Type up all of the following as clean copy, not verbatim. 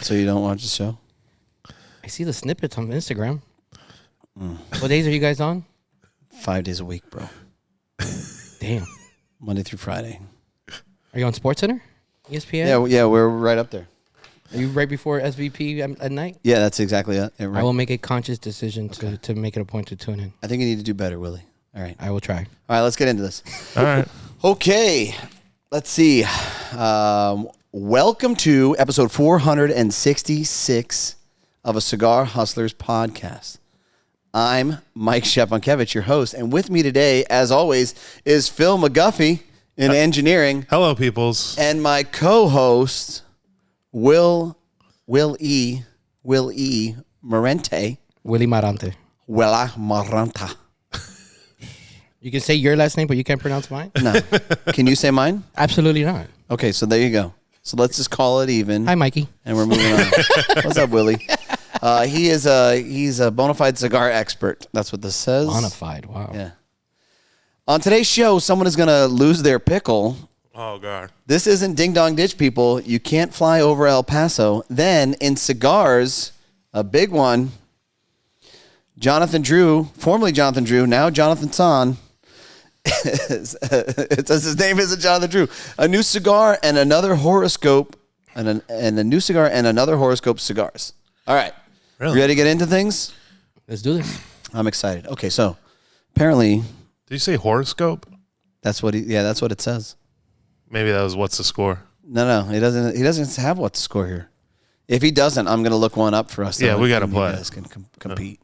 So you don't watch the show? I see the snippets on Instagram. What days are you guys on? 5 days a week, bro. Damn. Monday through Friday. Are you on SportsCenter? ESPN? Yeah, we're right up there. Are you right before SVP at night? Yeah, that's exactly it. Right. I will make a conscious decision to make it a point to tune in. I think you need to do better, Willie. All right. I will try. All right, let's get into this. All right. Okay. Let's see. Welcome to episode 466 of a Cigar Hustlers podcast. I'm Mike Shepankevich, your host, and with me today, as always, is Phil McGuffey in engineering. Hello, peoples. And my co-host, Will E. Marente. Willie Marante. Willa Maranta. You can say your last name, but you can't pronounce mine? No. Can you say mine? Absolutely not. Okay, so there you go. So let's just call it even. Hi, Mikey. And we're moving on. What's up, Willie? He's a bona fide cigar expert. That's what this says. Bona fide. Wow. Yeah. On today's show, someone is going to lose their pickle. Oh, God. This isn't Ding Dong Ditch, people. You can't fly over El Paso. Then in cigars, a big one. Johnathan Drew, formerly Johnathan Drew, now Johnathan San. It says his name isn't Johnathan Drew. A new cigar and another Horoscope, and a new cigar and another Horoscope cigars. All right. Really? You ready to get into things? Let's do this. I'm excited. Okay, so apparently Did you say horoscope? that's what that's what it says. Maybe that was what's the score. No, he doesn't have what to score here. If he doesn't, I'm gonna look one up for us. Yeah, we gotta and play. You guys can compete.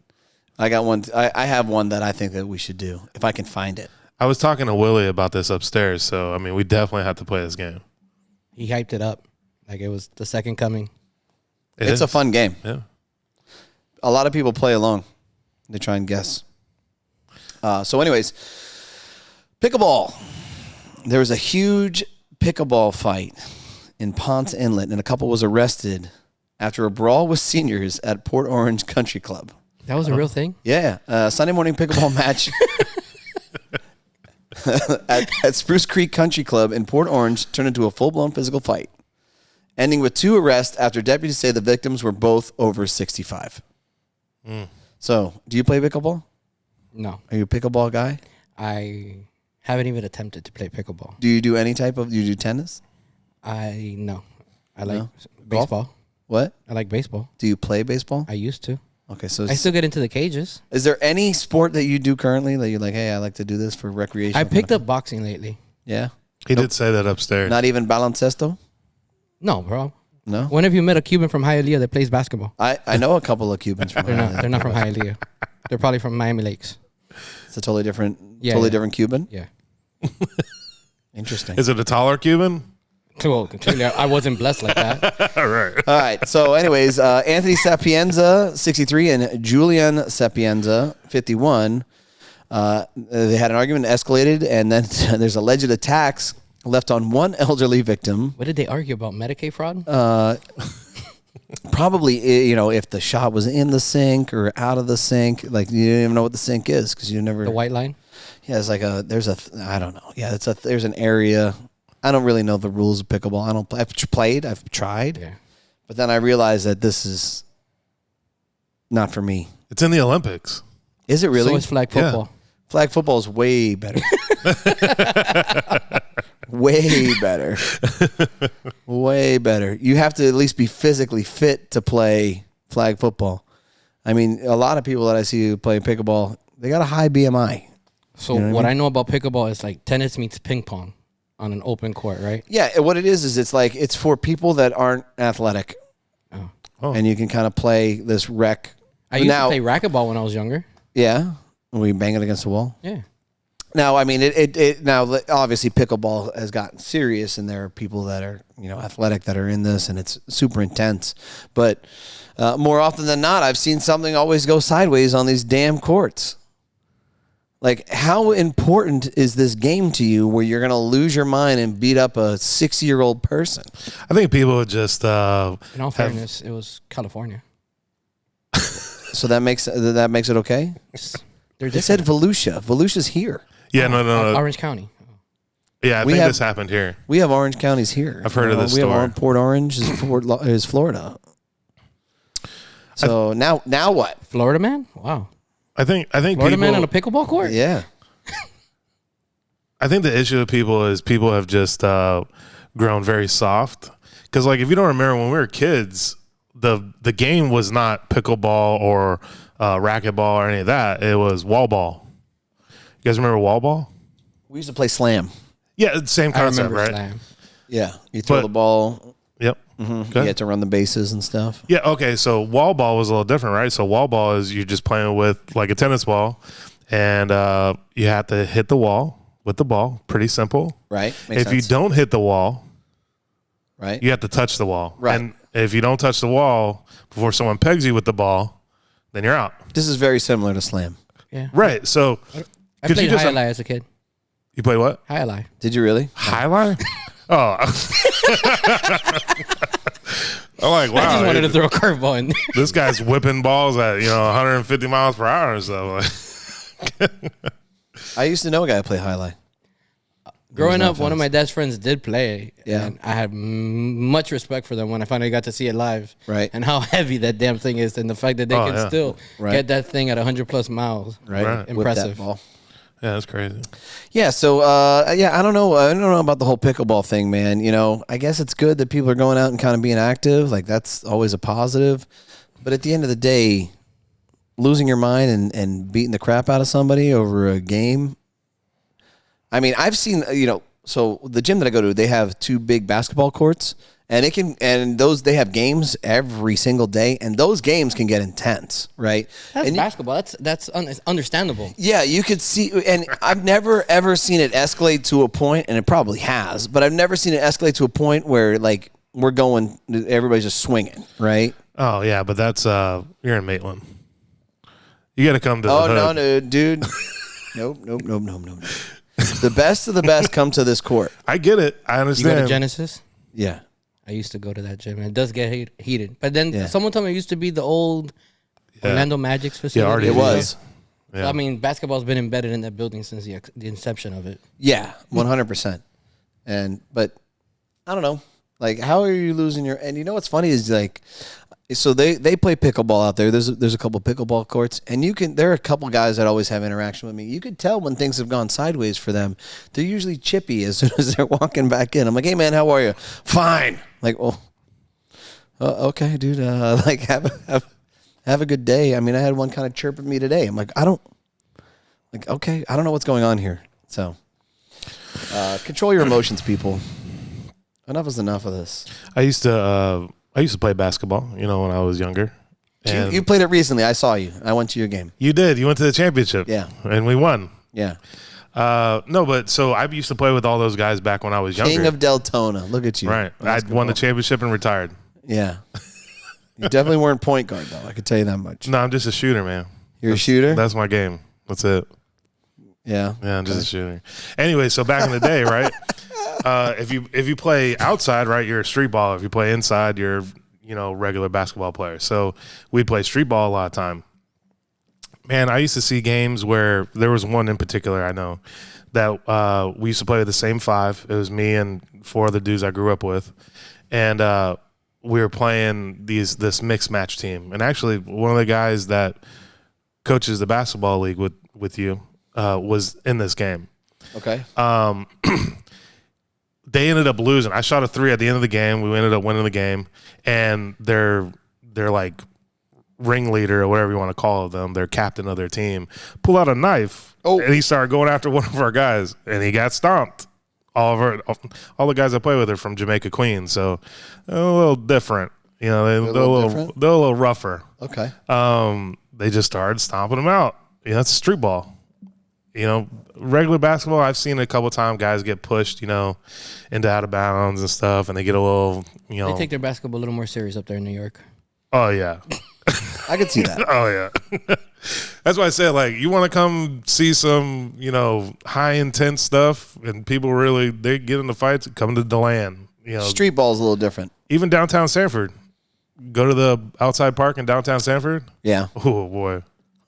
I got one. I have one that I think that we should do if I can find it. I was talking to Willie about this upstairs, so, I mean, we definitely have to play this game. He hyped it up like it was the second coming. It's a fun game. Yeah. A lot of people play along. They try and guess. So anyways, pickleball. There was a huge pickleball fight in Ponce Inlet, and a couple was arrested after a brawl with seniors at Port Orange Country Club. That was a real thing? Yeah. Sunday morning pickleball match at Spruce Creek Country Club in Port Orange turned into a full-blown physical fight, ending with 2 arrests after deputies say the victims were both over 65. So, do you play pickleball? No. Are you a pickleball guy? I haven't even attempted to play pickleball. Do you do any type of, do you do tennis? No. I like No? baseball. What? I like baseball. Do you play baseball? I used to. Okay, so I still get into the cages. is there any sport that you do currently that you're like, hey, I like to do this for recreation? I picked up boxing lately. Yeah? He did say that upstairs. Not even baloncesto? No, bro. No? When have you met a Cuban from Hialeah that plays basketball? I know a couple of Cubans from They're not from Hialeah. They're probably from Miami Lakes. It's a totally different different Cuban? Yeah. Interesting. Is it a taller Cuban? Well, clearly I wasn't blessed like that. All right. All right. So, anyways, Anthony Sapienza, 63, and Julian Sapienza, 51. They had an argument, escalated, and then there's alleged attacks left on one elderly victim. What did they argue about? Medicaid fraud? Probably, if the shot was in the sink or out of the sink, like you didn't even know what the sink is because you never. The white line? Yeah, it's like I don't know. Yeah, there's an area. I don't really know the rules of pickleball. I've tried. Yeah. But then I realized that this is not for me. It's in the Olympics. Is it really? So it's flag football. Flag football is way better. Way better. Way better. You have to at least be physically fit to play flag football. I mean, a lot of people that I see playing pickleball, they got a high BMI. So You know what I I know about pickleball is like tennis meets ping pong on an open court, right? Yeah, what it is it's for people that aren't athletic. Oh. And you can kind of play this rec. I used to play racquetball when I was younger. Yeah. We bang it against the wall. Yeah. Now, I mean, it now obviously pickleball has gotten serious, and there are people that are athletic that are in this, and it's super intense. But more often than not, I've seen something always go sideways on these damn courts. Like, how important is this game to you where you're going to lose your mind and beat up a 60-year-old person? I think people would just. In all fairness, it was California. So that makes it okay? They're It said different. Volusia. Volusia's here. Yeah, no. Orange County. Yeah, I think this happened here. We have orange counties here. I've heard of this We story. have Port Orange is Florida. So now what? Florida man? Wow. I think Florida people, man on a pickleball court? Yeah. I think the issue with people is people have just grown very soft. Because, like, if you don't remember, when we were kids, the game was not pickleball or racquetball or any of that. It was wall ball. You guys remember wall ball? We used to play slam. Yeah, it's the same I concept, remember right? slam. Yeah. You throw But- the ball. Yep. You had to run the bases and stuff. Yeah, okay, so wall ball was a little different, right? So wall ball is you're just playing with like a tennis ball, and you have to hit the wall with the ball. Pretty simple. Right. If you don't hit the wall, right. you have to touch the wall. Right. And if you don't touch the wall before someone pegs you with the ball, then you're out. This is very similar to slam. Yeah. Right, so I could played you just- highlight as a kid. you play what? Highlight. Did you really? Highlight? Oh. I'm like, wow. I just wanted to throw a curveball in there. This guy's whipping balls at 150 miles per hour or so. I used to know a guy who played highlight. Growing not up, one of fast. my dad's friends did play. Yeah. And I had much respect for them when I finally got to see it live. Right. And how heavy that damn thing is, and the fact that they Oh, can yeah. still Right. get that thing at 100+ miles. Right. Right. Whip that Impressive. ball. Yeah, that's crazy. Yeah, so I don't know. I don't know about the whole pickleball thing, man. I guess it's good that people are going out and kind of being active. Like, that's always a positive. But at the end of the day, losing your mind and beating the crap out of somebody over a game. I mean, I've seen, so the gym that I go to, they have 2 big basketball courts, and they have games every single day, and those games can get intense, right? That's And basketball. That's understandable. yeah, you could see, and I've never ever seen it escalate to a point, and it probably has, but I've never seen it escalate to a point where like everybody's just swinging, right? Oh, yeah, but that's, you're in Maitland. You got to come to the hood. No, dude. Nope. The best of the best come to this court. I get it. I You understand. go to Genesis? Yeah. I used to go to that gym, and it does get heated. But then Yeah. someone told me it used to be the old Yeah. Orlando Magic's facility. already It was. Yeah. I mean, basketball's been embedded in that building since the inception of it. Yeah, 100%. But I don't know. Like, how are you losing your? And what's funny is like, so they play pickleball out there. There's a couple pickleball courts, and there are a couple guys that always have interaction with me. You could tell when things have gone sideways for them. They're usually chippy as soon as they're walking back in. I'm like, hey man, how are you? Fine. Like, well, okay, dude. Like, have a good day. I mean, I had one kind of chirp at me today. I'm like, okay, I don't know what's going on here. So, control your emotions, people. Enough is enough of this. I used to play basketball, when I was younger. And You played it recently. I saw you. I went to your game. You did. You went to the championship. Yeah. And we won. Yeah. No, but so I used to play with all those guys back when I was younger. King of Deltona. Look at you. Right. I Basketball. won the championship and retired. Yeah. You definitely weren't point guard, though. I can tell you that much. No, I'm just a shooter, man. You're a shooter? That's my game. That's it. Yeah. Yeah, I'm just a shooter. Anyway, so back in the day, right? If you play outside, right, you're a street baller. If you play inside, you're regular basketball player. So we play street ball a lot of time. Man, I used to see games where there was one in particular I know that we used to play with the same 5. It was me and 4 other dudes I grew up with, and we were playing this mixed match team. And actually, one of the guys that coaches the basketball league with you was in this game. Okay. They ended up losing. I shot a 3 at the end of the game. We ended up winning the game, and their like ringleader or whatever you want to call them, their captain of their team, pulled out a knife and he started going after one of our guys, and he got stomped. All the guys I play with are from Jamaica, Queens, so they're a little different. They're a little rougher. Okay. They just started stomping them out. It's street ball. Regular basketball, I've seen it a couple times. Guys get pushed, into out of bounds and stuff, and they get a little, They take their basketball a little more serious up there in New York. Oh yeah. I could see that. Oh yeah. That's why I said, like, you want to come see some, high intense stuff, and people really they get into fights. Come to DeLand. Street ball is a little different. Even downtown Sanford. Go to the outside park in downtown Sanford. Yeah. Oh boy.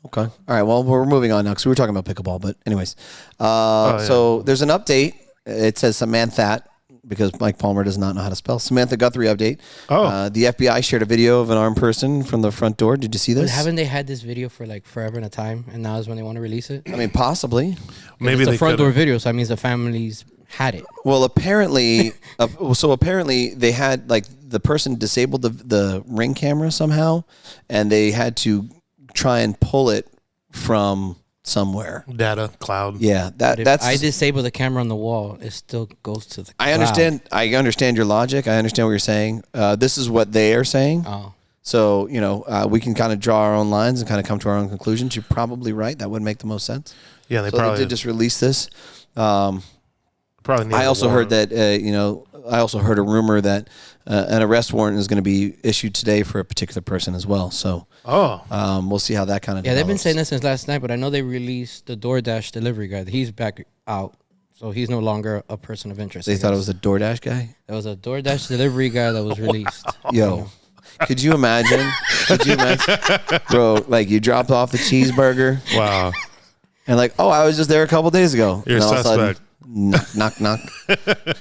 Okay. All right. Well, we're moving on now because we were talking about pickleball. But anyways, so there's an update. It says Samantha, because Mike Palmer does not know how to spell. Samantha Guthrie update. Oh. The FBI shared a video of an armed person from the front door. Did you see But this? haven't they had this video for like forever and a time, and now is when they want to release it? I mean, possibly. Maybe It's they a front could've- door video, so that means the families had it. Well, apparently, apparently they had, like, the person disabled the ring camera somehow, and they had to try and pull it from somewhere. data cloud. Yeah, But if that's. I disable the camera on the wall, it still goes to the I understand. I understand your logic. I understand what you're saying. This is what they are saying. Oh. So we can kind of draw our own lines and kind of come to our own conclusions. You're probably right. That would make the most sense. Yeah, they So probably they did just release this. probably. Need I a also heard warrant. that I also heard a rumor that an arrest warrant is going to be issued today for a particular person as well. So we'll see how that kind of Yeah, they've been develops. saying that since last night, but I know they released the DoorDash delivery guy. He's back out, so he's no longer a person of interest. They thought it was a DoorDash guy. There was a DoorDash delivery guy that was released. Yo, could you imagine? Bro? Like, you dropped off the cheeseburger Wow. and like, oh, I was just there a couple days ago. You're and a all of a sudden, suspect. knock, knock.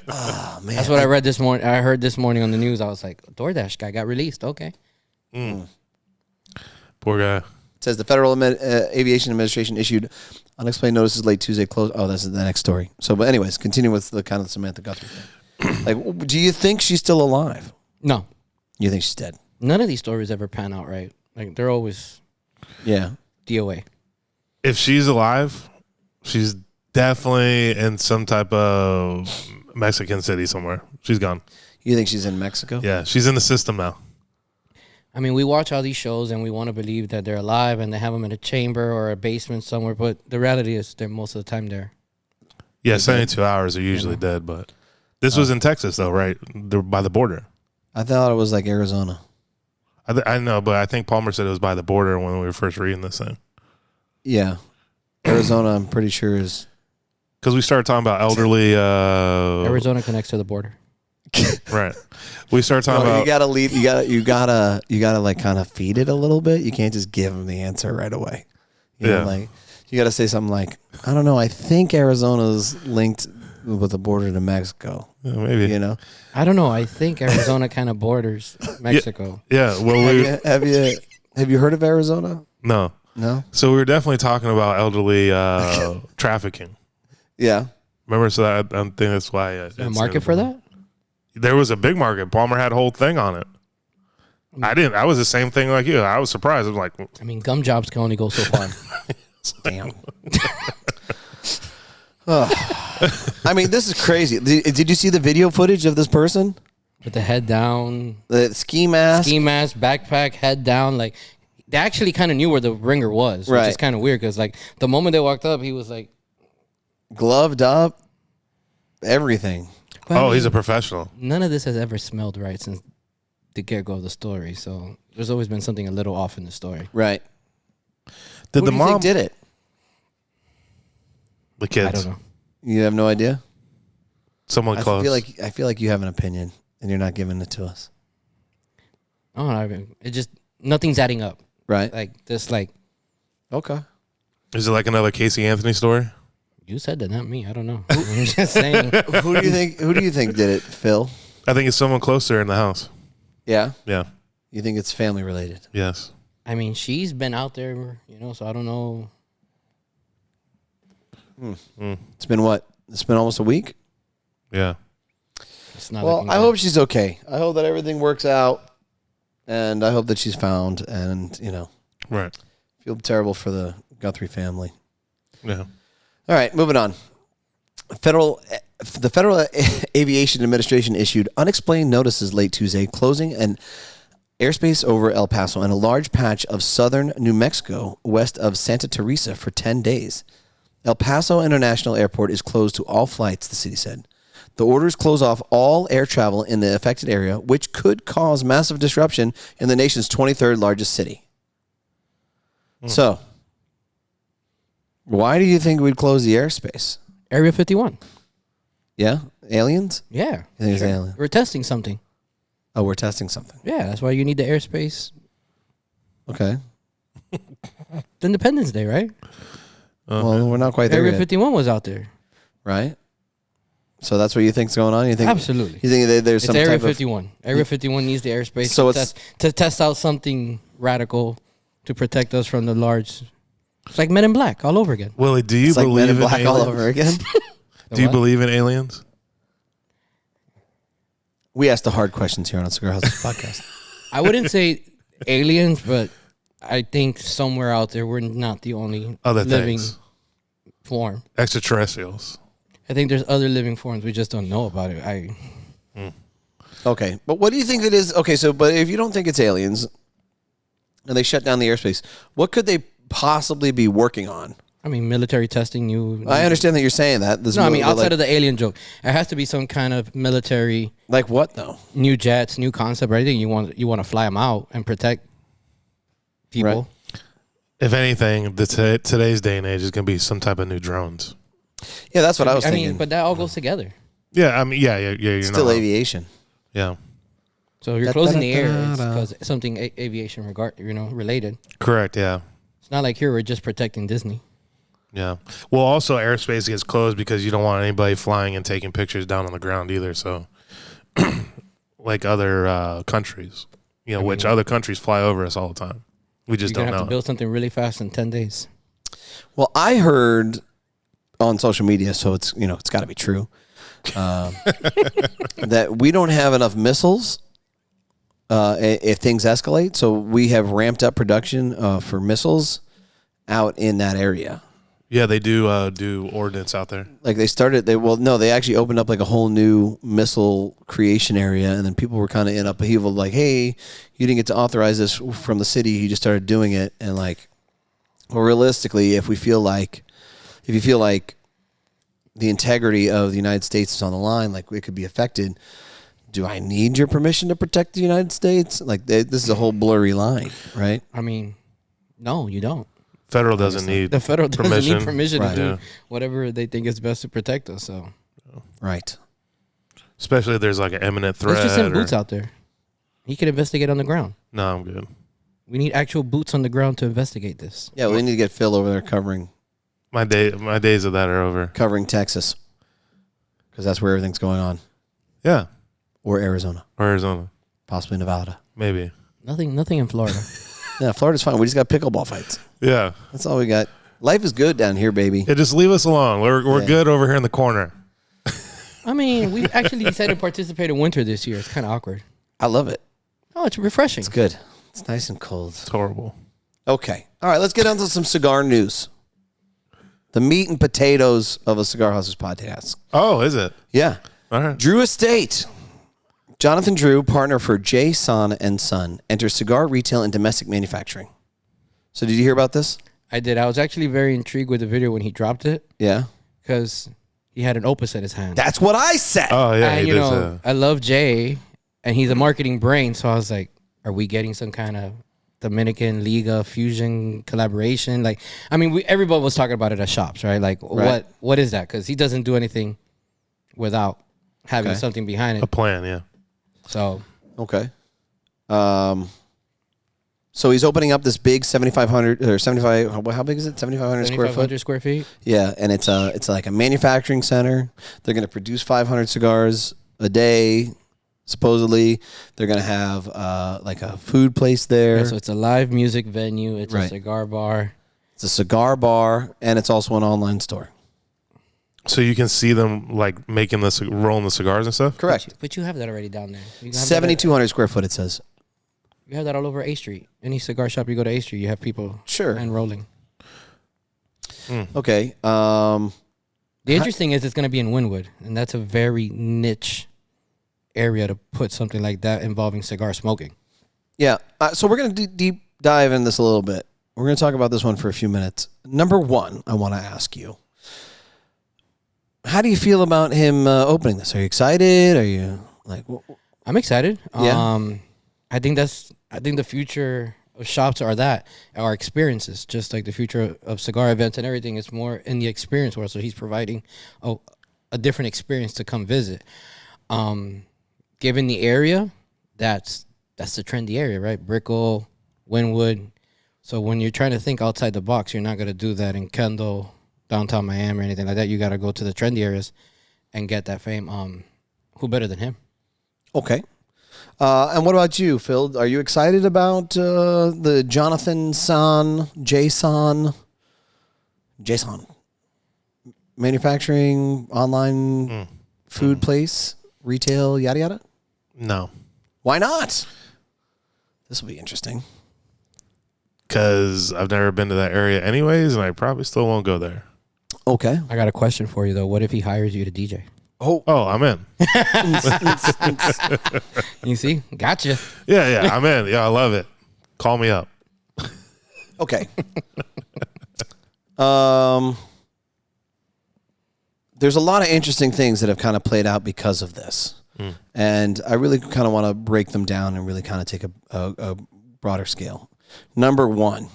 Oh man, That's what I read this morning. I heard this morning on the news. I was like, DoorDash guy got released. Okay. Poor guy. It says the Federal Aviation Administration issued unexplained notices late Tuesday. Oh, that's the next story. So, but anyways, continue with the kind of Samantha Guthrie thing. Like, do you think she's still alive? No, You think she's dead? none of these stories ever pan out right. Like they're always Yeah. DOA. If she's alive, she's definitely in some type of Mexican city somewhere. She's gone. You think she's in Mexico? Yeah, she's in the system now. I mean, we watch all these shows and we want to believe that they're alive and they have them in a chamber or a basement somewhere, but the reality is they're most of the time there. Yeah, 72 hours are usually dead, but this was in Texas though, right? They're by the border. I thought it was like Arizona. I know, but I think Palmer said it was by the border when we were first reading this thing. Yeah. Arizona, I'm pretty sure is. Because we started talking about elderly. Arizona connects to the border. Right. We started talking You about. gotta lead. You gotta like kind of feed it a little bit. You can't just give them the answer right away. You know, Yeah. like you gotta say something like, I don't know. I think Arizona's linked with the border to Mexico. Yeah, maybe. You know. I don't know. I think Arizona kind of borders Mexico. Yeah. Well, Have you heard of Arizona? no. No. So we were definitely talking about elderly trafficking. Yeah. Remember? So I think that's why. Is there a market for that? There was a big market. Palmer had a whole thing on it. I didn't. I was the same thing like you. I was surprised. I was like, I mean, gum jobs can only go so far. Damn. I mean, this is crazy. Did you see the video footage of this person? With the head down, The ski mask. backpack, head down. Like, they actually kind of knew where the ringer was, which Right. is kind of weird because, like, the moment they walked up, he was like, Gloved up. Everything. but I oh, mean, he's a professional. none of this has ever smelled right since the get-go of the story. So there's always been something a little off in the story. Right. Did Who the do you mom think did it? The kids. I don't know. You have no idea? Someone I close. feel like you have an opinion and you're not giving it to us. I don't know. I mean, it just, nothing's adding up. Right. Like, this, like, Okay. Is it like another Casey Anthony story? you said that, not me. I don't know. I'm just saying. Who do you think did it, Phil? I think it's someone closer in the house. Yeah. Yeah. You think it's family related? Yes. I mean, she's been out there, so I don't know. It's been what? It's been almost a week? Yeah. It's not Well, looking I good. hope she's okay. I hope that everything works out and I hope that she's found and, Right. feel terrible for the Guthrie family. Yeah. All right, moving on. The Federal Aviation Administration issued unexplained notices late Tuesday, closing an airspace over El Paso and a large patch of southern New Mexico west of Santa Teresa for 10 days. El Paso International Airport is closed to all flights, the city said. The orders close off all air travel in the affected area, which could cause massive disruption in the nation's 23rd largest city. So, why do you think we'd close the airspace? Area 51. Yeah? Aliens? Yeah. You think it's aliens? We're testing something. Oh, we're testing something. Yeah, that's why you need the airspace. Okay. It's Independence Day, right? Well, we're not quite there Area yet, 51 was out there. right? So that's what you think's going on? You think? Absolutely. You think there's It's some Area type 51. Area 51 needs the airspace So to test out something radical to protect us from the large. It's like Men in Black all over again. Willie, do you It's like believe Men in in Black aliens? all over again? Do you What? believe in aliens? We ask the hard questions here on the Cigar Houses podcast. I wouldn't say aliens, but I think somewhere out there we're not the only Other living things. form. Extraterrestrials. I think there's other living forms. We just don't know about it. Okay, but what do you think it is? Okay, so but if you don't think it's aliens and they shut down the airspace, what could they possibly be working on? I mean, military testing. I understand that you're saying that. No, I mean, outside of the alien joke, it has to be some kind of military, like what though? new jets, new concept, or anything. You want to fly them out and protect people. Right. If anything, today's day and age is going to be some type of new drones. Yeah, that's what I was I thinking. mean, but that all goes together. Yeah, I mean, yeah. You're Still not, aviation. Yeah, So if you're closing the air because something aviation related. correct. Yeah, It's not like here we're just protecting Disney. yeah. Well, also airspace gets closed because you don't want anybody flying and taking pictures down on the ground either. So, like other countries, which other countries fly over us all the time. We just You're don't gonna have know. to build something really fast in 10 days. Well, I heard on social media, so it's it's got to be true, that we don't have enough missiles if things escalate. So we have ramped up production for missiles out in that area. Yeah, they do ordnance out there. Like they actually opened up like a whole new missile creation area, and then people were kind of in upheaval, like, hey, you didn't get to authorize this from the city, you just started doing it, and like, well, realistically, if you feel like the integrity of the United States is on the line, like it could be affected, do I need your permission to protect the United States? Like this is a whole blurry line, right? I mean, no, you don't. Federal doesn't need The federal doesn't need permission Right. to do Yeah. whatever they think is best to protect us. So Right. especially if there's like an imminent threat. let's just send or- boots out there. He can investigate on the ground. No, I'm good. We need actual boots on the ground to investigate this. Yeah, we need to get Phil over there covering My days of that are over. Texas, because that's where everything's going on, Yeah, or Arizona, or Arizona, possibly Nevada. maybe. Nothing in Florida. Yeah, Florida's fine. We just got pickleball fights. Yeah, That's all we got. Life is good down here, baby. yeah. Just leave us alone. We're Yeah. good over here in the corner. I mean, we actually decided to participate in winter this year. It's kind of awkward. I love it. Oh, it's refreshing. It's good. It's nice and cold. It's horrible. Okay. All right, let's get on to some cigar news. The meat and potatoes of a Cigar Houses podcast. Oh, is it? Yeah. All right. Drew Estate. Johnathan Drew, partner for J. Son and Son, enters cigar retail and domestic manufacturing. So did you hear about this? I did. I was actually very intrigued with the video when he dropped it Yeah. because he had an opus in his hand. That's what I said. Oh yeah, And, he you does. know, I love Jay, and he's a marketing brain. So I was like, are we getting some kind of Dominican Liga fusion collaboration? Like, I mean, everybody was talking about it at shops, right? Like, Right. what is that? Because he doesn't do anything without having Okay. something behind a it. plan. Yeah. So Okay. So he's opening up this big 7,500 or 75. How big is it? 7,500 square foot. 7,500 square feet. Yeah, and it's like a manufacturing center. They're going to produce 500 cigars a day. Supposedly, they're going to have like a food place there. Yeah, so it's a live music venue. It's a Right. cigar bar. It's a cigar bar, and it's also an online store. So you can see them like making rolling the cigars and stuff. Correct. But you have that already down there. You have that 7,200 square foot. It says. You have that all over A Street. Any cigar shop you go to A Street, you have people Sure. enrolling. Okay. The interesting is it's going to be in Wynwood, and that's a very niche area to put something like that involving cigar smoking. Yeah. So we're going to deep dive in this a little bit. We're going to talk about this one for a few minutes. Number one, I want to ask you, how do you feel about him opening this? Are you excited? Are you like? I'm excited. Yeah. I think the future of shops are experiences, just like the future of cigar events and everything. It's more in the experience world. So he's providing a different experience to come visit. Given the area, that's the trendy area, right? Brickell, Wynwood. So when you're trying to think outside the box, you're not going to do that in Kendall, downtown Miami, or anything like that. You got to go to the trendy areas and get that fame. Who better than him? Okay. And what about you, Phil? Are you excited about the Jason manufacturing online food place, retail, yada yada? No. Why not? This will be interesting. Because I've never been to that area anyways, and I probably still won't go there. Okay. I got a question for you, though. What if he hires you to DJ? Oh, I'm in. You see? Gotcha. Yeah, I'm in. Yeah, I love it. Call me up. Okay. There's a lot of interesting things that have kind of played out because of this. And I really kind of want to break them down and really kind of take a broader scale. Number one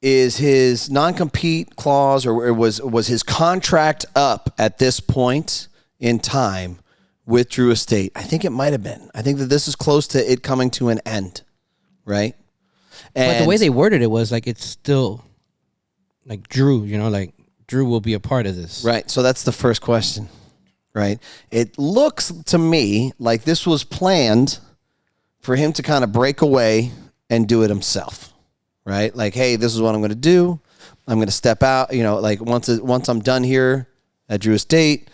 is his non-compete clause, or was his contract up at this point in time with Drew Estate? I think it might have been. I think that this is close to it coming to an end, right? But the way they worded it was like it's still like Drew, like Drew will be a part of this. Right. So that's the first question, right? It looks to me like this was planned for him to kind of break away and do it himself, right? Like, hey, this is what I'm going to do. I'm going to step out, like once I'm done here at Drew Estate,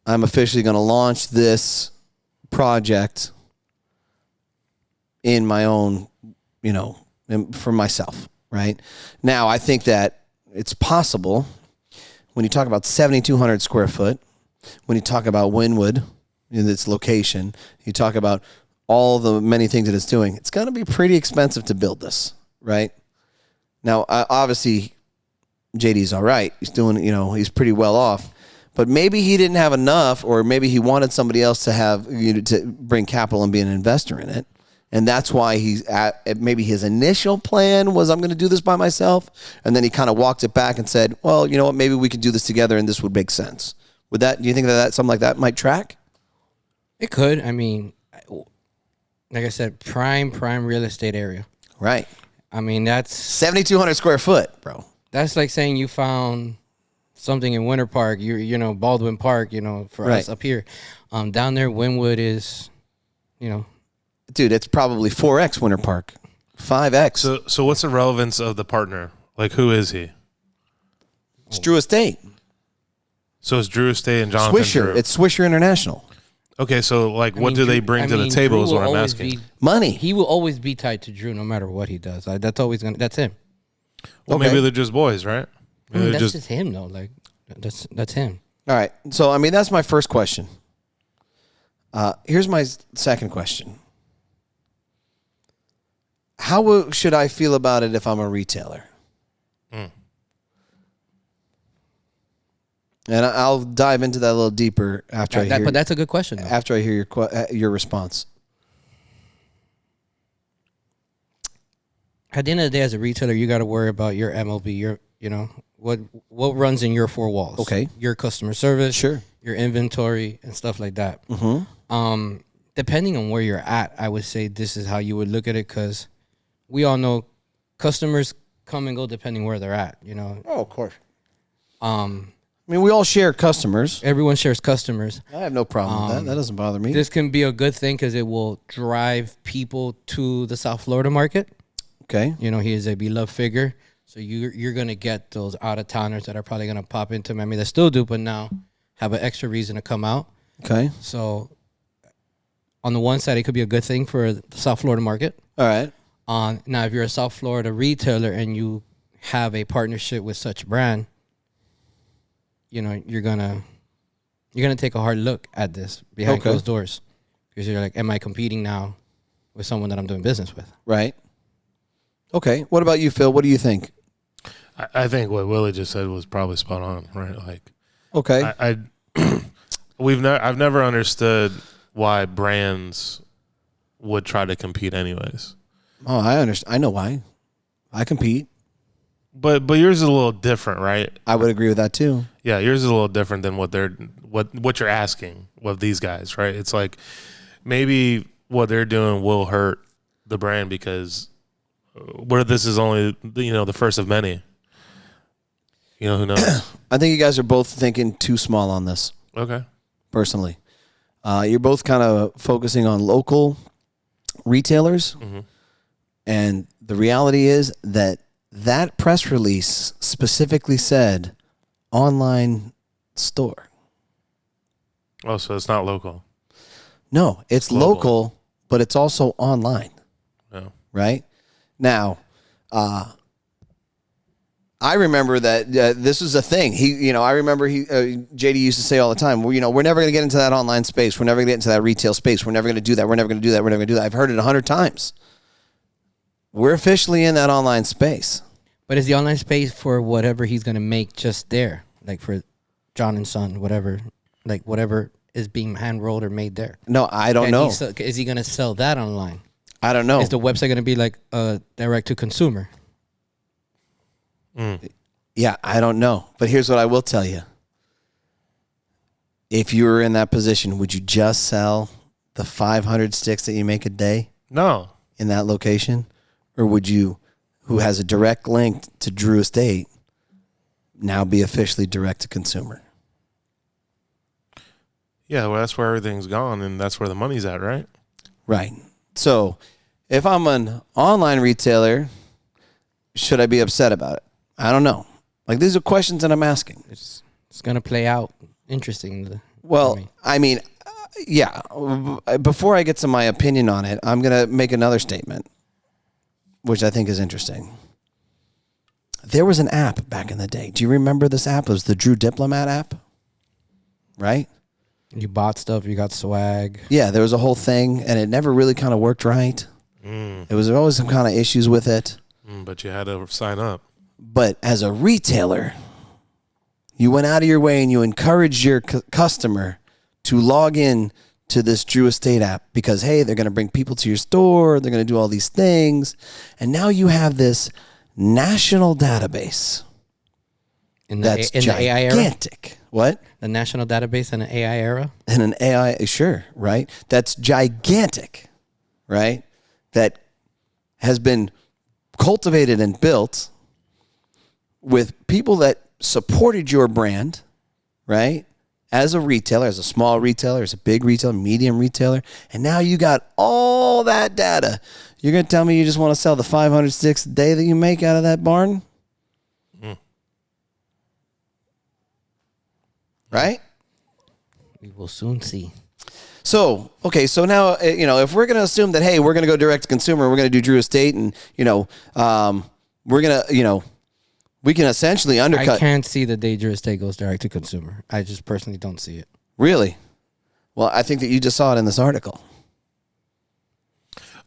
I'm officially going to launch this project in my own, for myself, right? Now, I think that it's possible when you talk about 7,200 square foot, when you talk about Wynwood in its location, you talk about all the many things that it's doing, it's going to be pretty expensive to build this, right? Now, obviously, JD's all right. He's doing, he's pretty well off. But maybe he didn't have enough, or maybe he wanted somebody else to have, to bring capital and be an investor in it. And that's why maybe his initial plan was, I'm going to do this by myself. And then he kind of walked it back and said, well, you know what, maybe we could do this together and this would make sense. Do you think that something like that might track? It could. I mean, like I said, prime real estate area. Right. I mean, that's 7,200 square foot, bro. That's like saying you found something in Winter Park, Baldwin Park, for us up here. Down there, Wynwood is, Dude, it's probably 4X Winter Park, 5X. So what's the relevance of the partner? Like, who is he? It's Drew Estate. So it's Drew Estate and Johnathan Swisher. Drew. It's Swisher International. Okay, so what do they bring to the table Drew is what will I'm always asking. Money. He will always be tied to Drew no matter what he does. That's him. Well, Okay. maybe they're just boys, right? Maybe That's just him though. Like that's him. All right. So, that's my first question. Here's my second question. How should I feel about it if I'm a retailer? And I'll dive into that a little deeper after But that's a good question, though. After I hear your response. At the end of the day, as a retailer, you got to worry about your MLB, what runs in your four walls. Okay. Your customer service, Sure. your inventory, and stuff like that. Mm-hmm. Depending on where you're at, I would say this is how you would look at it, because we all know customers come and go depending where they're at. Oh, of course. We all share customers. Everyone shares customers. I have no problem with that. That doesn't bother me. This can be a good thing because it will drive people to the South Florida market. Okay. He is a beloved figure. So you're going to get those out-of-towners that are probably going to pop into Miami that still do, but now have an extra reason to come out. Okay. So on the one side, it could be a good thing for the South Florida market. All right. Now, if you're a South Florida retailer and you have a partnership with such brand, you're gonna take a hard look at this behind closed doors, because you're like, am I competing now with someone that I'm doing business with? Right. Okay. What about you, Phil? What do you think? I think what Willie just said was probably spot on, right? Like, okay. I've never understood why brands would try to compete anyways. Oh, I understand. I know why. I compete. But yours is a little different, right? I would agree with that too. Yeah, yours is a little different than what you're asking of these guys, right? It's like maybe what they're doing will hurt the brand because this is only the first of many. Who knows? I think you guys are both thinking too small on this. Okay. Personally, you're both kind of focusing on local retailers, and the reality is that press release specifically said online store. Oh, so it's not local. No, it's Global. local, but it's also online. No. Right? Now, I remember that this was a thing. I remember JD used to say all the time, we're never going to get into that online space. We're never going to get into that retail space. We're never going to do that. We're never going to do that. We're never going to do that. I've heard it 100 times. We're officially in that online space. But is the online space for whatever he's going to make just there? Like for John and Son, whatever is being hand rolled or made there? No, I don't know. Is he going to sell that online? I don't know. Is the website going to be like direct to consumer? Yeah, I don't know. But here's what I will tell you. If you were in that position, would you just sell the 500 sticks that you make a day? No. In that location? Or would you, who has a direct link to Drew Estate, now be officially direct to consumer? Yeah, well, that's where everything's gone, and that's where the money's at, right? Right. So if I'm an online retailer, should I be upset about it? I don't know. Like, these are questions that I'm asking. It's going to play out interesting. Well, I mean, yeah. Before I get to my opinion on it, I'm going to make another statement, which I think is interesting. There was an app back in the day. Do you remember this app? It was the Drew Diplomat app, right? You bought stuff, you got swag. Yeah, there was a whole thing, and it never really kind of worked right. There was always some kind of issues with it. But you had to sign up. But as a retailer, you went out of your way and you encouraged your customer to log in to this Drew Estate app because, hey, they're going to bring people to your store. They're going to do all these things. And now you have this national database that's in the AI era? gigantic. What? The national database in an AI era? In an AI, sure, right? That's gigantic, right? That has been cultivated and built with people that supported your brand, right? As a retailer, as a small retailer, as a big retailer, medium retailer, and now you got all that data. You're going to tell me you just want to sell the 500 sticks a day that you make out of that barn? Right? We will soon see. So, okay, so now, if we're going to assume that, hey, we're going to go direct to consumer, we're going to do Drew Estate, and, we're going to, we can essentially undercut. I can't see the day Drew Estate goes direct to consumer. I just personally don't see it. Really? Well, I think that you just saw it in this article.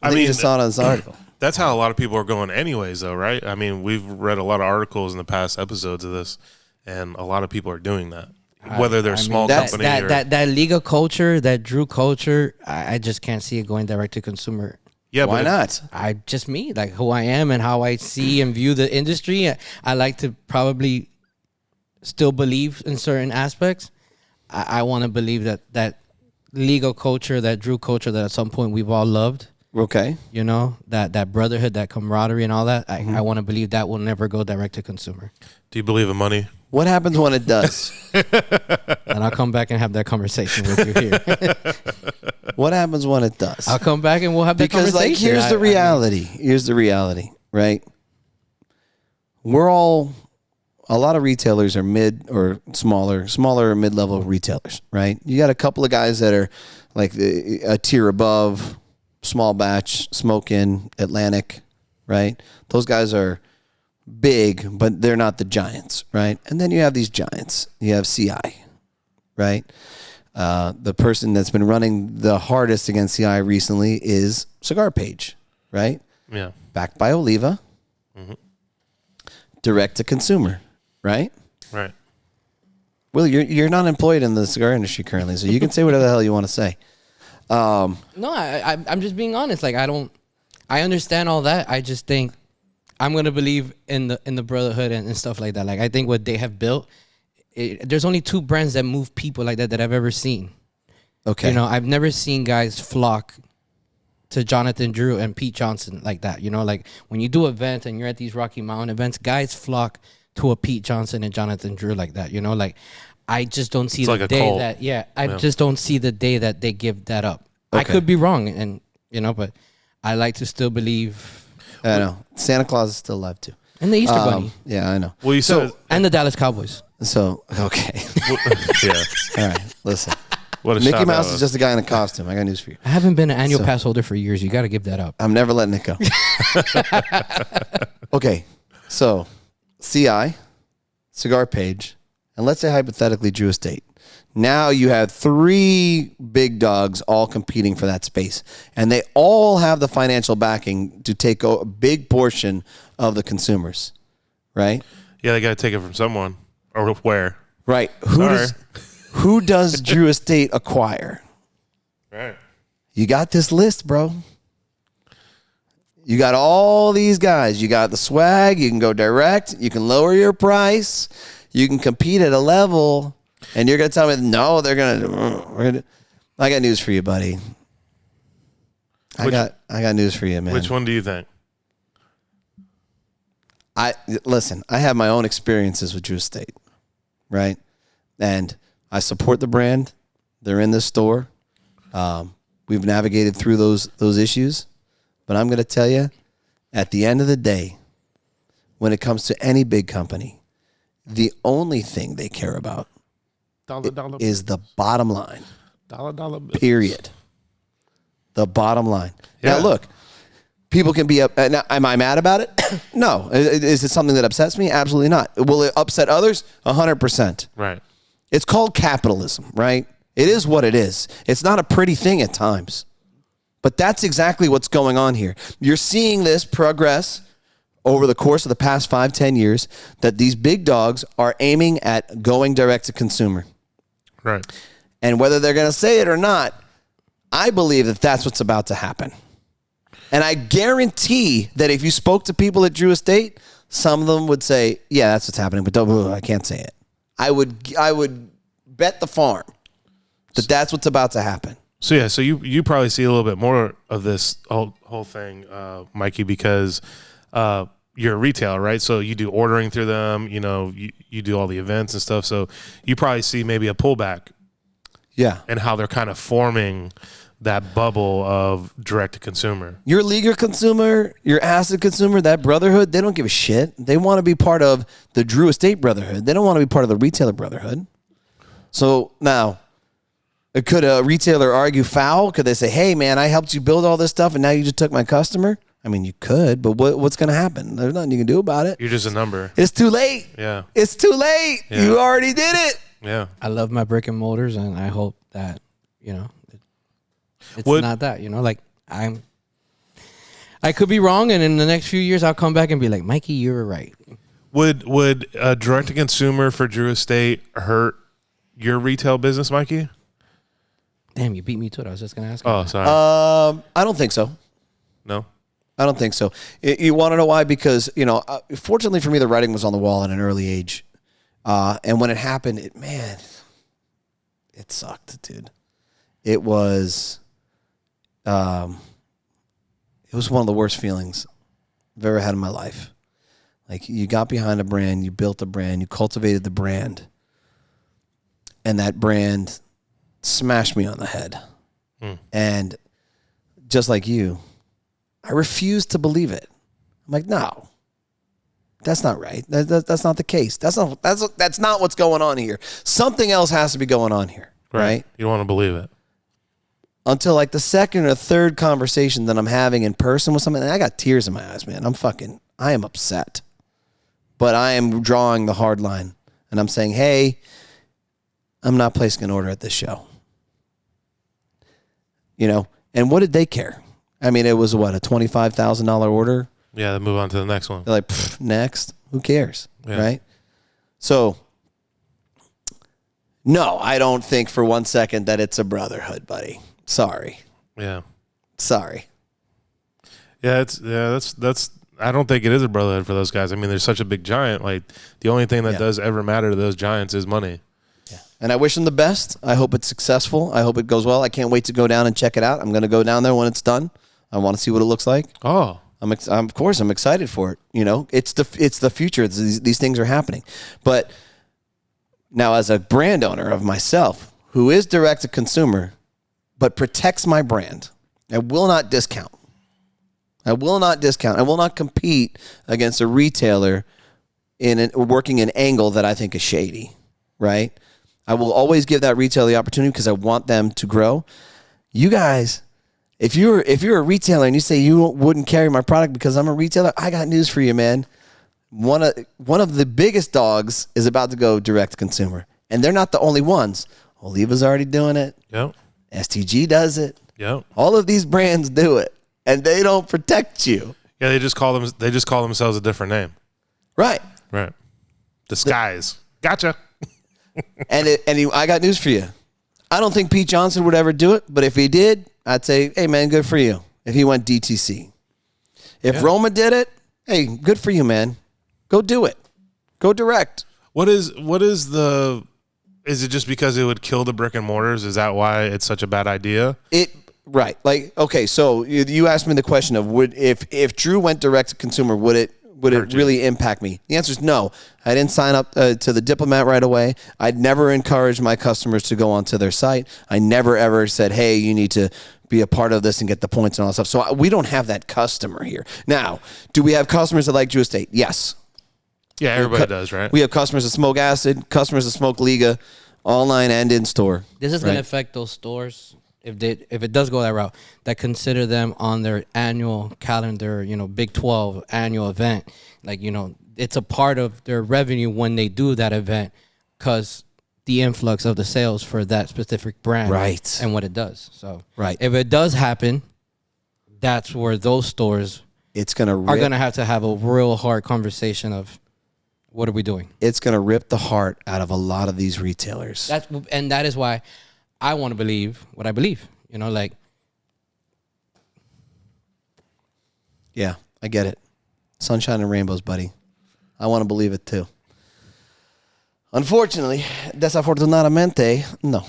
You just saw it in this article. That's how a lot of people are going anyways, though, right? I mean, we've read a lot of articles in the past episodes of this, and a lot of people are doing that. Whether they're small company or... That legal culture, that Drew culture, I just can't see it going direct to consumer. Yeah, why not? Just me, like who I am and how I see and view the industry. I like to probably still believe in certain aspects. I want to believe that legal culture, that Drew culture that at some point we've all loved. Okay. That brotherhood, that camaraderie and all that. I want to believe that will never go direct to consumer. Do you believe in money? What happens when it does? And I'll come back and have that conversation with you here. What happens when it does? I'll come back and we'll have that conversation. Because, here's the reality. Here's the reality, right? A lot of retailers are mid or smaller or mid-level retailers, right? You got a couple of guys that are like a tier above, small batch, Smoke-In, Atlantic, right? Those guys are big, but they're not the giants, right? And then you have these giants. You have CI, right? The person that's been running the hardest against CI recently is Cigar Page, right? Yeah. Backed by Oliva. Direct to consumer, right? Right. Well, you're not employed in the cigar industry currently, so you can say whatever the hell you want to say. No, I'm just being honest. Like I understand all that. I just think I'm gonna believe in the brotherhood and stuff like that. Like I think what they have built, there's only 2 brands that move people like that I've ever seen. Okay. You know, I've never seen guys flock to Johnathan Drew and Pete Johnson like that. You know, like when you do events and you're at these Rocky Mountain events, guys flock to a Pete Johnson and Johnathan Drew like that. You know, like I just don't see the day cult. I just don't see the day that they give that up. Okay. I could be wrong, and you know, but I like to still believe. I know Santa Claus is still alive too, and the Easter Bunny. Yeah, I know. Well, you said and the Dallas Cowboys. So okay, yeah. All right, listen. What a Mickey Mouse is just a guy in a costume. I got news for you. I haven't been an annual pass holder for years. You got to give that up. I'm never letting it go. Okay, so CI, Cigar Page, and let's say hypothetically Drew Estate. Now you have 3 big dogs all competing for that space, and they all have the financial backing to take a big portion of the consumers, right? Yeah, they got to take it from someone or where. Right. Who does Drew Estate acquire? Right. You got this list, bro. You got all these guys. You got the swag. You can go direct. You can lower your price. You can compete at a we'll and you're going to tell me, no, we're going to. I got news for you, buddy. I got news for you, man. Which one do you think? Listen, I have my own experiences with Drew Estate, right? And I support the brand. They're in the store. We've navigated through those issues. But I'm going to tell you, at the end of the day, when it comes to any big company, the only thing they care about is the bottom line. Dollar. Period. The bottom line. Yeah. Now, look, people can be up. Now, am I mad about it? No. Is it something that upsets me? Absolutely not. Will it upset others? 100%. Right. It's called capitalism, right? It is what it is. It's not a pretty thing at times. But that's exactly what's going on here. You're seeing this progress over the course of the past 5-10 years, that these big dogs are aiming at going direct to consumer. Right. And whether they're going to say it or not, I believe that that's what's about to happen. And I guarantee that if you spoke to people at Drew Estate, some of them would say, yeah, that's what's happening, but I can't say it. I would bet the farm that that's what's about to happen. So yeah, so you probably see a little bit more of this whole thing, Mikey, because you're a retailer, right? So you do ordering through them, you know, you do all the events and stuff. So you probably see maybe a pullback. Yeah. And how they're kind of forming that bubble of direct to consumer. Your legal consumer, your acid consumer, that brotherhood, they don't give a shit. They want to be part of the Drew Estate brotherhood. They don't want to be part of the retailer brotherhood. So now, could a retailer argue foul? Could they say, hey, man, I helped you build all this stuff and now you just took my customer? I mean, you could, but what's going to happen? There's nothing you can do about it. You're just a number. It's too late. Yeah. It's too late. Yeah. You already did it. Yeah. I love my brick and mortars, and I hope that, you know, it's not that, you know, like I could be wrong, and in the next few years I'll come back and be like, Mikey, you were right. Would direct to consumer for Drew Estate hurt your retail business, Mikey? Damn, you beat me to it. I was just going to ask. Oh, sorry. I don't think so. No? I don't think so. You want to know why? Because, you know, fortunately for me, the writing was on the wall at an early age. And when it happened, it sucked, dude. It was one of the worst feelings I've ever had in my life. Like, you got behind a brand, you built a brand, you cultivated the brand, and that brand smashed me on the head. And just like you, I refused to believe it. I'm like, no, that's not right. That's not the case. That's not what's going on here. Something else has to be going on here, right? You don't want to believe it. Until like the second or third conversation that I'm having in person with someone, and I got tears in my eyes, man. I am upset. But I am drawing the hard line. And I'm saying, hey, I'm not placing an order at this show. You know, and what did they care? I mean, it was a $25,000 order? Yeah, then move on to the next one. They're like, next? Who cares? Yeah. Right? So, no, I don't think for one second that it's a brotherhood, buddy. Sorry. Yeah. Sorry. Yeah, that's. I don't think it is a brotherhood for those guys. I mean, they're such a big giant. Like the only thing that does ever matter to those giants is money. Yeah. And I wish them the best. I hope it's successful. I hope it goes well. I can't wait to go down and check it out. I'm going to go down there when it's done. I want to see what it looks like. Oh, I'm excited for it. You know, it's the future. These things are happening. But now, as a brand owner of myself, who is direct to consumer, but protects my brand, I will not discount. I will not compete against a retailer working an angle that I think is shady, right? I will always give that retailer the opportunity because I want them to grow. You guys, if you're a retailer and you say you wouldn't carry my product because I'm a retailer, I got news for you, man. One of the biggest dogs is about to go direct to consumer, and they're not the only ones. Oliva's already doing it. Yep. STG does it. Yep. All of these brands do it. And they don't protect you. Yeah, they just call themselves a different name. Right. Right. Disguise. Gotcha. I got news for you. I don't think Pete Johnson would ever do it, but if he did, I'd say, hey man, good for you. If he went DTC. If Roma did it, hey, good for you, man. Go do it. Go direct. Is it just because it would kill the brick and mortars? Is that why it's such a bad idea? Right. Like, okay, so you asked me the question of if Drew went direct to consumer, would it really impact me? The answer is no. I didn't sign up to the Diplomat right away. I'd never encouraged my customers to go onto their site. I never ever said, hey, you need to be a part of this and get the points and all that stuff. So we don't have that customer here. Now, do we have customers that like Drew Estate? Yes. Yeah, everybody does, right? We have customers that smoke acid, customers that smoke Liga, online and in store. This is going to affect those stores. If it does go that route, that consider them on their annual calendar, Big 12 annual event. Like, it's a part of their revenue when they do that event because the influx of the sales for that specific brand. Right. And what it does. So right. If it does happen, that's where those stores are going to have a real hard conversation of what are we doing? It's going to rip the heart out of a lot of these retailers. That is why I want to believe what I believe, Yeah, I get it. Sunshine and rainbows, buddy. I want to believe it too. Unfortunately, desafortunadamente, no.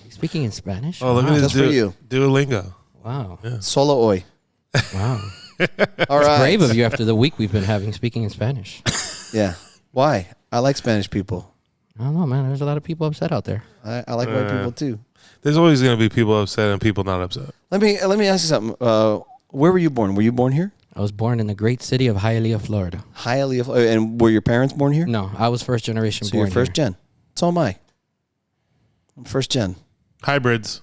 Speaking in Spanish? Oh, look at this for you. Duolingo. Wow. Yeah. Solo hoy. Wow. All right. Brave of you after the week we've been having speaking in Spanish. Yeah. Why? I like Spanish people. I don't know, man. There's a lot of people upset out there. I like white people too. There's always going to be people upset and people not upset. Let me ask you something. Where were you born? Were you born here? I was born in the great city of Hialeah, Florida. Hialeah, and were your parents born here? No, I was first generation born you're first here. gen. So am I. I'm first gen. Hybrids.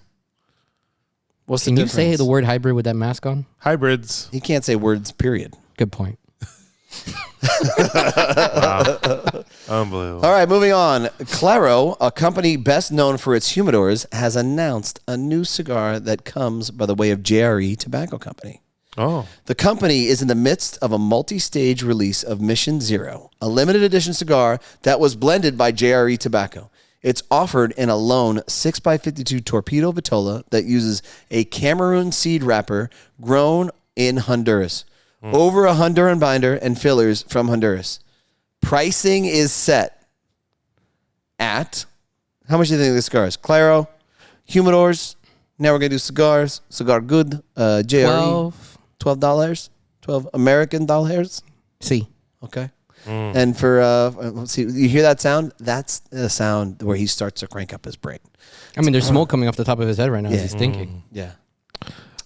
What's the Can you difference? say the word hybrid with that mask on? Hybrids. You can't say words, period. Good point. Wow. Unbelievable. All right, moving on. Claro, a company best known for its humidors, has announced a new cigar that comes by the way of JRE Tobacco Company. Oh. The company is in the midst of a multi-stage release of Mission Zero, a limited edition cigar that was blended by JRE Tobacco. It's offered in a lone 6x52 Torpedo Vitola that uses a Cameroon seed wrapper grown in Honduras. Over a Honduran binder and fillers from Honduras. Pricing is set at, how much do you think this cigar is? Claro, humidors, now we're going to do cigars, Cigar Good, JRE, $12, 12 American dollars. See. Okay. And for, let's see, you hear that sound? That's the sound where he starts to crank up his brain. I mean, there's smoke coming off the top of his head right now as he's thinking. Yeah.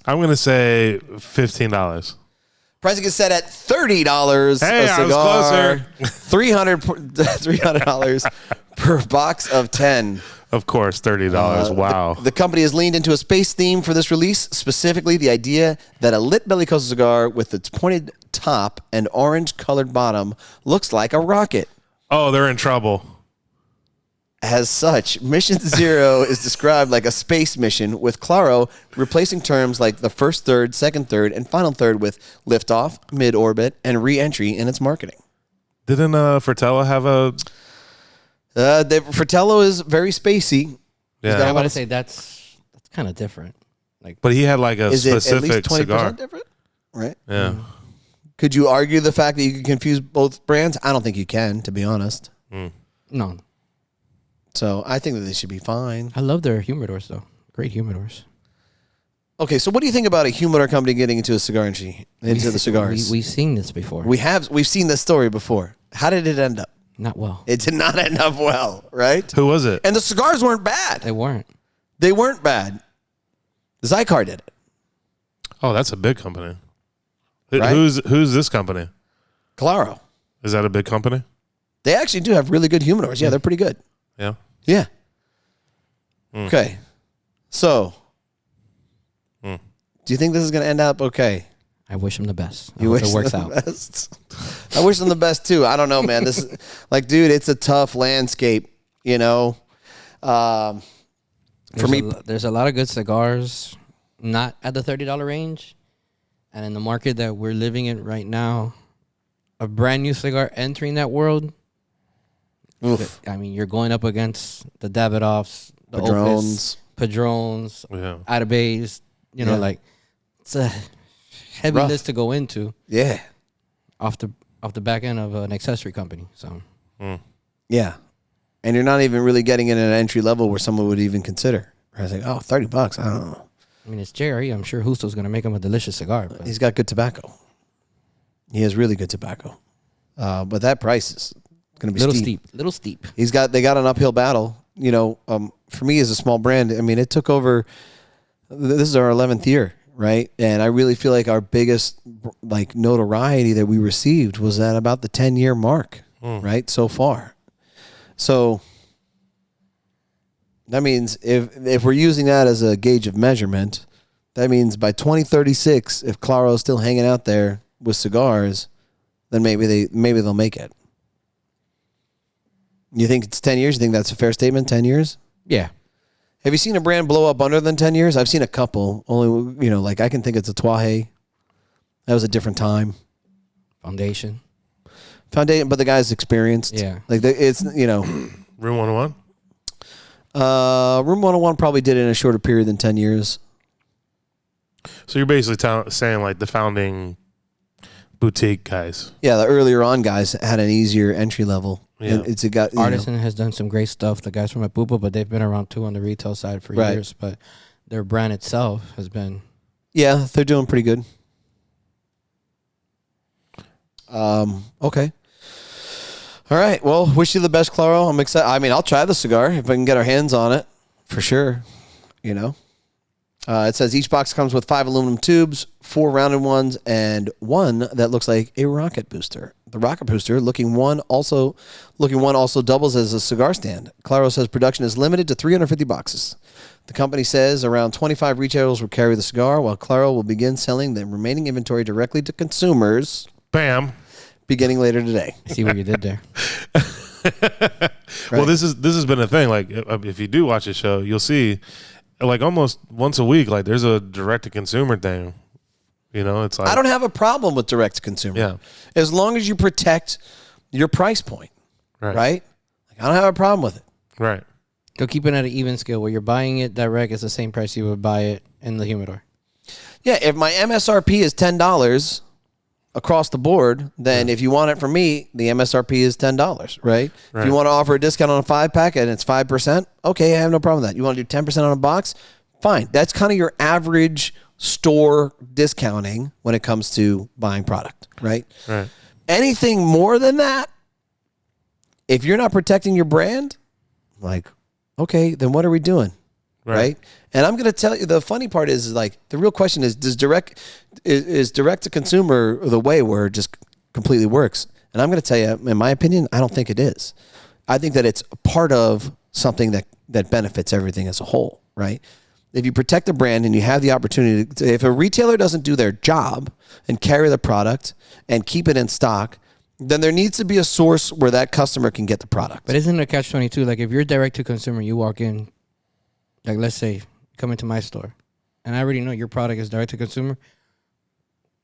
I'm going to say $15. Pricing is set at $30 Hey, a cigar. I was closer. $300 per box of 10. Of course, $30. Wow. The company has leaned into a space theme for this release, specifically the idea that a lit bellicoso cigar with its pointed top and orange-colored bottom looks like a rocket. Oh, they're in trouble. As such, Mission Zero is described like a space mission, with Claro replacing terms like the first third, second third, and final third with liftoff, mid-orbit, and re-entry in its marketing. Didn't Fratello have a... Fratello is very spacey. Yeah. I want to say that's It's kind of different. But he had like a Is it at specific least 20% cigar. different? Right. Yeah. Could you argue the fact that you can confuse both brands? I don't think you can, to be honest. No. So I think that they should be fine. I love their humidors, though. Great humidors. Okay, so what do you think about a humidor company getting into a cigar industry, into the cigars? We've seen this before. We've seen this story before. How did it end up? Not well. It did not end up well, right? Who was it? And the cigars weren't bad. They weren't. They weren't bad. Zycar did it. Oh, that's a big company. Right? Who's this company? Claro. Is that a big company? They actually do have really good humidors. Yeah, they're pretty good. Yeah. Yeah. Okay. So, do you think this is going to end up okay? I wish them the best. I You hope wish it works them out. the best. I wish them the best too. I don't know, man. This is like, dude, it's a tough landscape, you know. For me, There's a lot of good cigars, not at the $30 range. And in the market that we're living in right now, a brand new cigar entering that world, oof. I mean, you're going up against the Davidoffs, the Padrones. Padrones, Yeah. Atabays, you know, Yeah. like it's a heavy Rough. list to go into Yeah. off the back end of an accessory company. So Yeah. And you're not even really getting in at an entry level where someone would even consider. I was like, oh, $30. I don't know. I mean, it's JRE. I'm sure Justo's going to make him a delicious cigar. But He's got good tobacco. He has really good tobacco. But that price is going to be little steep. They got an uphill battle. You know, for me as a small brand, I mean, it took over. This is our 11th year, right? And I really feel like our biggest like notoriety that we received was at about the 10-year mark, right? So far. So that means if we're using that as a gauge of measurement, that means by 2036, if Claro is still hanging out there with cigars, then maybe they'll make it. You think it's 10 years? You think that's a fair statement? 10 years? Yeah. Have you seen a brand blow up under than 10 years? I've seen a couple. Only, you know, like I can think it's a Tuaje. That was a different time. Foundation, but the guy's experienced. Yeah. Like it's, you know. Room 101? Room 101 probably did it in a shorter period than 10 years. So you're basically saying like the founding boutique guys. Yeah, the earlier on guys had an easier entry level. Yeah. And it's a guy. Artisan has done some great stuff. The guys from Apupa, but they've been around too on the retail side for Right. years. But their brand itself has been. Yeah, they're doing pretty good. Okay. All right. Well, wish you the best, Claro. I'm excited. I mean, I'll try the cigar if I can get our hands on it, for sure. You know, it says each box comes with 5 aluminum tubes, 4 rounded ones, and 1 that looks like a rocket booster. The rocket booster, looking one also doubles as a cigar stand. Claro says production is limited to 350 boxes. The company says around 25 retailers will carry the cigar, while Claro will begin selling the remaining inventory directly to consumers. Bam. Beginning later today. I see what you did there. Well, this has been a thing. Like if you do watch the show, you'll see like almost once a week, like there's a direct to consumer thing. You know, it's like I don't have a problem with direct to consumer. Yeah. As long as you protect your price point. Right. Right? Like, I don't have a problem with it. Right. Go keep it at an even scale where you're buying it direct. It's the same price you would buy it in the humidor. Yeah, if my MSRP is $10 across the board, then if you want it from me, the MSRP is $10, right? If you want to offer a discount on a 5-pack and it's 5%, okay, I have no problem with that. You want to do 10% on a box? Fine. That's kind of your average store discounting when it comes to buying product, right? Right. Anything more than that, if you're not protecting your brand, like, okay, then what are we doing? Right. And I'm going to tell you, the funny part is like, the real question is, is direct to consumer the way where it just completely works? And I'm going to tell you, in my opinion, I don't think it is. I think that it's a part of something that benefits everything as a whole, right? If you protect the brand and you have the opportunity to, if a retailer doesn't do their job and carry the product and keep it in stock, then there needs to be a source where that customer can get the product. But isn't it a catch-22? Like if you're direct to consumer, you walk in, like let's say, come into my store, and I already know your product is direct to consumer,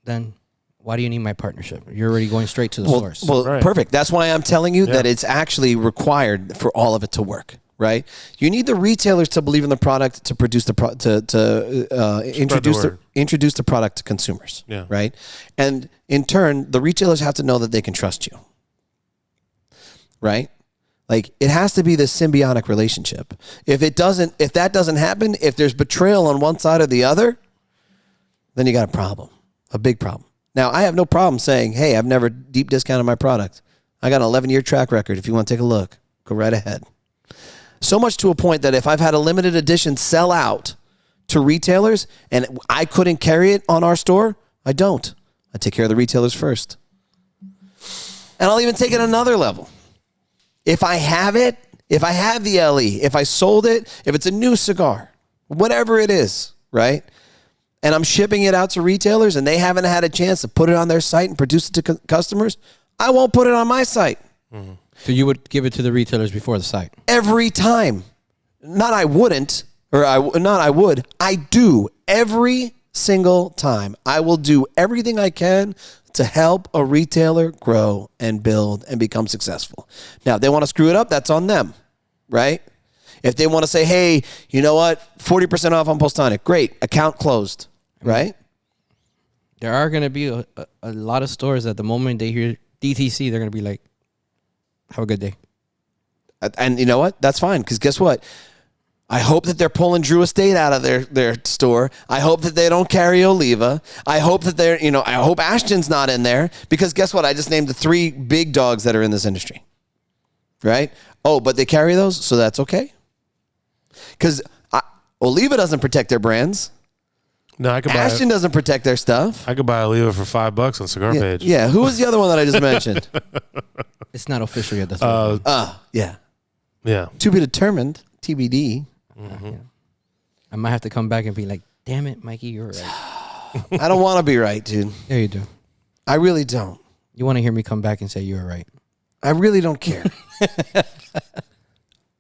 then why do you need my partnership? You're already going straight to the source. Well, perfect. That's why I'm telling you that it's actually required for all of it to work, right? You need the retailers to believe in the product to produce the introduce the product to consumers, right? And in turn, the retailers have to know that they can trust you, right? Like it has to be this symbiotic relationship. If that doesn't happen, if there's betrayal on one side or the other, then you got a problem, a big problem. Now, I have no problem saying, hey, I've never deep discounted my product. I got an 11-year track record. If you want to take a look, go right ahead. So much to a point that if I've had a limited edition sell out to retailers and I couldn't carry it on our store, I don't. I take care of the retailers first. And I'll even take it another level. If I have it, if I have the LE, if I sold it, if it's a new cigar, whatever it is, right? And I'm shipping it out to retailers and they haven't had a chance to put it on their site and produce it to customers, I won't put it on my site. Mm-hmm. So you would give it to the retailers before the site? Every time. Not I wouldn't, or I would. I do every single time. I will do everything I can to help a retailer grow and build and become successful. Now, if they want to screw it up, that's on them, right? If they want to say, hey, you know what, 40% off on Postonic, great, account closed, right? There are going to be a lot of stores at the moment they hear DTC, they're going to be like, have a good day. And you know what? That's fine, because guess what? I hope that they're pulling Drew Estate out of their store. I hope that they don't carry Oliva. I hope that I hope Ashton's not in there, because guess what? I just named the 3 big dogs that are in this industry, right? Oh, but they carry those, so that's okay. Because Oliva doesn't protect their brands. No, I could buy Ashton doesn't protect their stuff. I could buy Oliva for $5 on Cigar Page. Yeah, who was the other one that I just mentioned? It's not official yet. That's yeah. To be determined, TBD. Mm-hmm. Yeah. I might have to come back and be like, damn it, Mikey, you're right. I don't want to be right, dude. Yeah, you do. I really don't. You want to hear me come back and say you were right. I really don't care.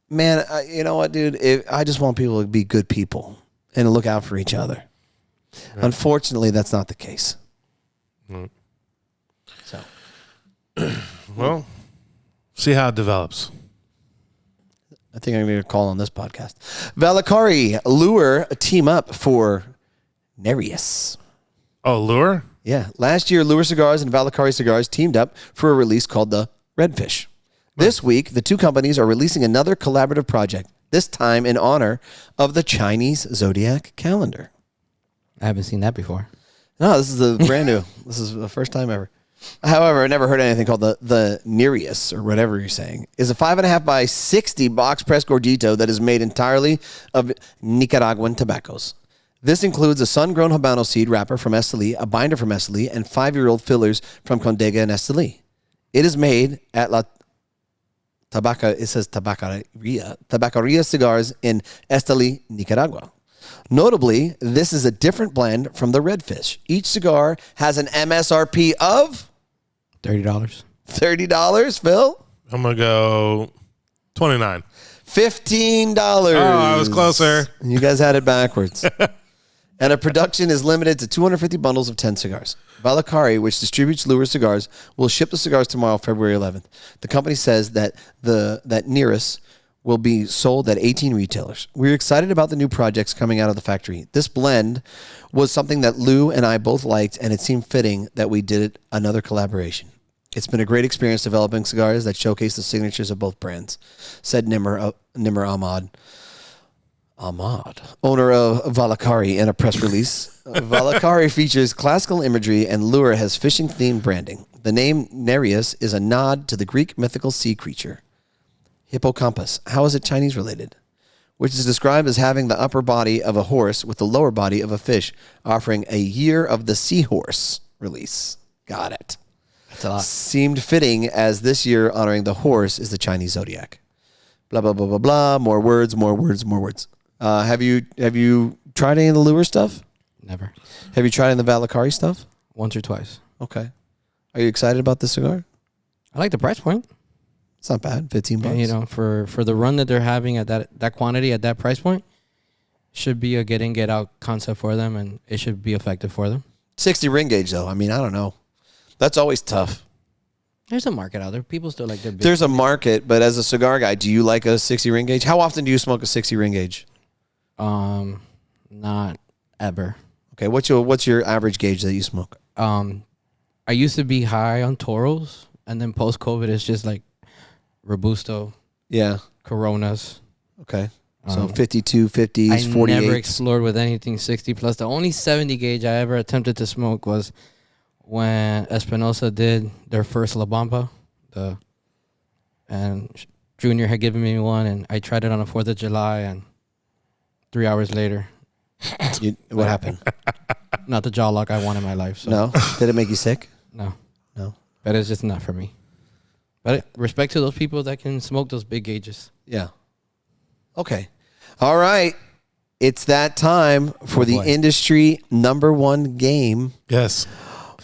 Man, you know what, dude? I just want people to be good people and look out for each other. Right. Unfortunately, that's not the case. Mm. So, well, see how it develops. I think I'm going to call on this podcast. Valakari Lure team up for Nereus. Oh, Lure? Yeah. Last year, Lure Cigars and Valakari Cigars teamed up for a release called the Redfish. This week, the 2 companies are releasing another collaborative project, this time in honor of the Chinese Zodiac calendar. I haven't seen that before. No, this is the brand new. This is the first time ever. However, I never heard anything called the Nereus, or whatever you're saying. Is a 5.5 by 60 box press gordito that is made entirely of Nicaraguan tobaccos. This includes a sun-grown Habano seed wrapper from Esteli, a binder from Esteli, and 5-year-old fillers from Condega and Esteli. It is made at La Tabaca. It says Tabacaria Cigars in Esteli, Nicaragua. Notably, this is a different blend from the Redfish. Each cigar has an MSRP of $30. $30, Phil? I'm going to go $29. $15. Oh, I was closer. You guys had it backwards. And a production is limited to 250 bundles of 10 cigars. Valakari, which distributes Lure Cigars, will ship the cigars tomorrow, February 11th. The company says that that Nereus will be sold at 18 retailers. We're excited about the new projects coming out of the factory. This blend was something that Lou and I both liked, and it seemed fitting that we did another collaboration. It's been a great experience developing cigars that showcase the signatures of both brands, said Nimr Ahmad, owner of Valakari, in a press release. Valakari features classical imagery and Lure has fishing-themed branding. The name Nereus is a nod to the Greek mythical sea creature, Hippocampus. How is it Chinese related? Which is described as having the upper body of a horse with the lower body of a fish, offering a Year of the Seahorse release. Got it. That's a lot. Seemed fitting as this year honoring the horse is the Chinese zodiac. Blah, blah, blah, blah, blah. More words, more words, more words. Have you tried any of the Lure stuff? Never. Have you tried any of the Valakari stuff? Once or twice. Okay. Are you excited about this cigar? I like the price point. It's not bad. $15. And, you know, for the run that they're having at that quantity at that price point, should be a get in, get out concept for them, and it should be effective for them. 60 ring gauge, though. I mean, I don't know. That's always tough. There's a market out there. People still like their big. There's a market, but as a cigar guy, do you like a 60 ring gauge? How often do you smoke a 60 ring gauge? Not ever. Okay, what's your average gauge that you smoke? I used to be high on Toros, and then post COVID, it's just like Robusto, Yeah. Coronas. Okay. So 52, 50s, I 48s. never explored with anything 60 plus. The only 70 gauge I ever attempted to smoke was when Espinosa did their first La Bamba. And Junior had given me one, and I tried it on the 4th of July, and 3 hours later, What happened? not the jaw lock I want in my life. So No? Did it make you sick? No. No. But it's just not for me. But respect to those people that can smoke those big gauges. Yeah. Okay. All right. It's that time for the industry #1 game. Yes.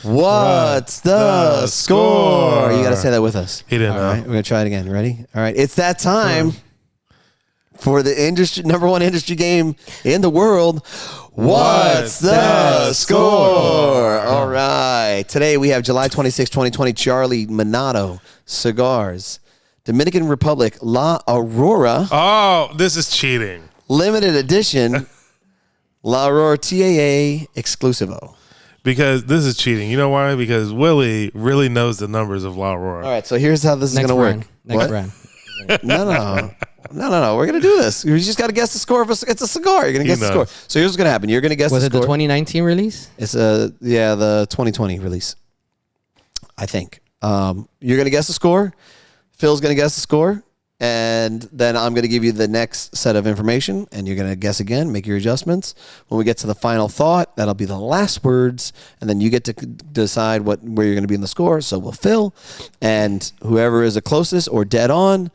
What's the score? You got to say that with us. He didn't know. All right, we're going to try it again. Ready? All right. It's that time for the industry #1 industry game in the world. What's the score? All right. Today we have July 26, 2020, Charlie Minato Cigars. Dominican Republic, La Aurora. Oh, this is cheating. Limited edition, La Aurora TAA Exclusivo. Because this is cheating. You know why? Because Willie really knows the numbers of La Aurora. All right, so here's how this is going to work. Next brand. No. We're going to do this. You just got to guess the score. It's a cigar. You're going to guess the score. So here's what's going to happen. You're going to guess Was the it score. the 2019 release? It's the 2020 release, I think. You're going to guess the score. Phil's going to guess the score. And then I'm going to give you the next set of information, and you're going to guess again, make your adjustments. When we get to the final thought, that'll be the last words, and then you get to decide where you're going to be in the score. So will Phil, and whoever is the closest or dead on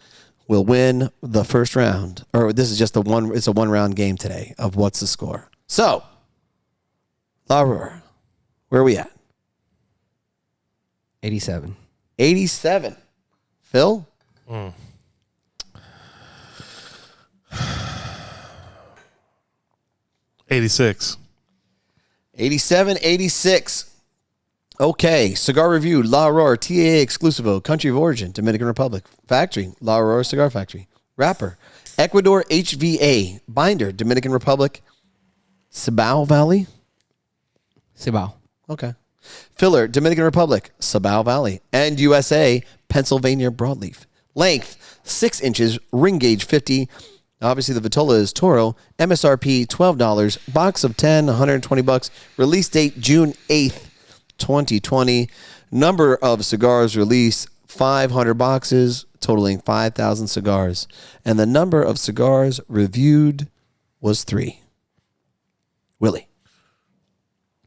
will win the first round. Or this is just it's a one-round game today of what's the score. So, La Aurora, where are we at? 87. 87. Phil? 86. 87, 86. Okay, cigar review, La Aurora, TAA Exclusivo, country of origin, Dominican Republic. Factory, La Aurora Cigar Factory. Wrapper, Ecuador HVA. Binder, Dominican Republic, Cibao Valley. Cibao. Okay. Filler, Dominican Republic, Cibao Valley. And USA, Pennsylvania Broadleaf. Length, 6 inches, ring gauge 50. Obviously, the Vitola is Toro. MSRP, $12. Box of 10, $120. Release date, June 8th, 2020. Number of cigars released, 500 boxes, totaling 5,000 cigars. And the number of cigars reviewed was 3. Willie.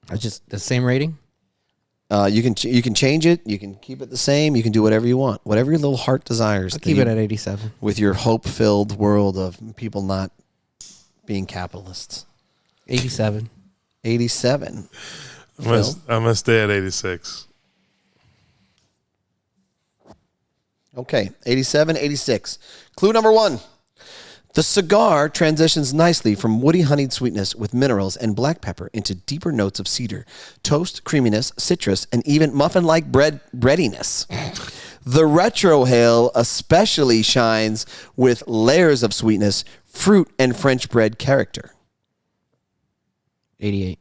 That's just the same rating? You can change it. You can keep it the same. You can do whatever you want. Whatever your little heart desires. I'll keep it at 87. With your hope-filled world of people not being capitalists. 87. 87. I'm going to stay at 86. Okay, 87, 86. Clue number 1. The cigar transitions nicely from woody honeyed sweetness with minerals and black pepper into deeper notes of cedar, toast, creaminess, citrus, and even muffin-like breadiness. The retrohale especially shines with layers of sweetness, fruit, and French bread character. 88.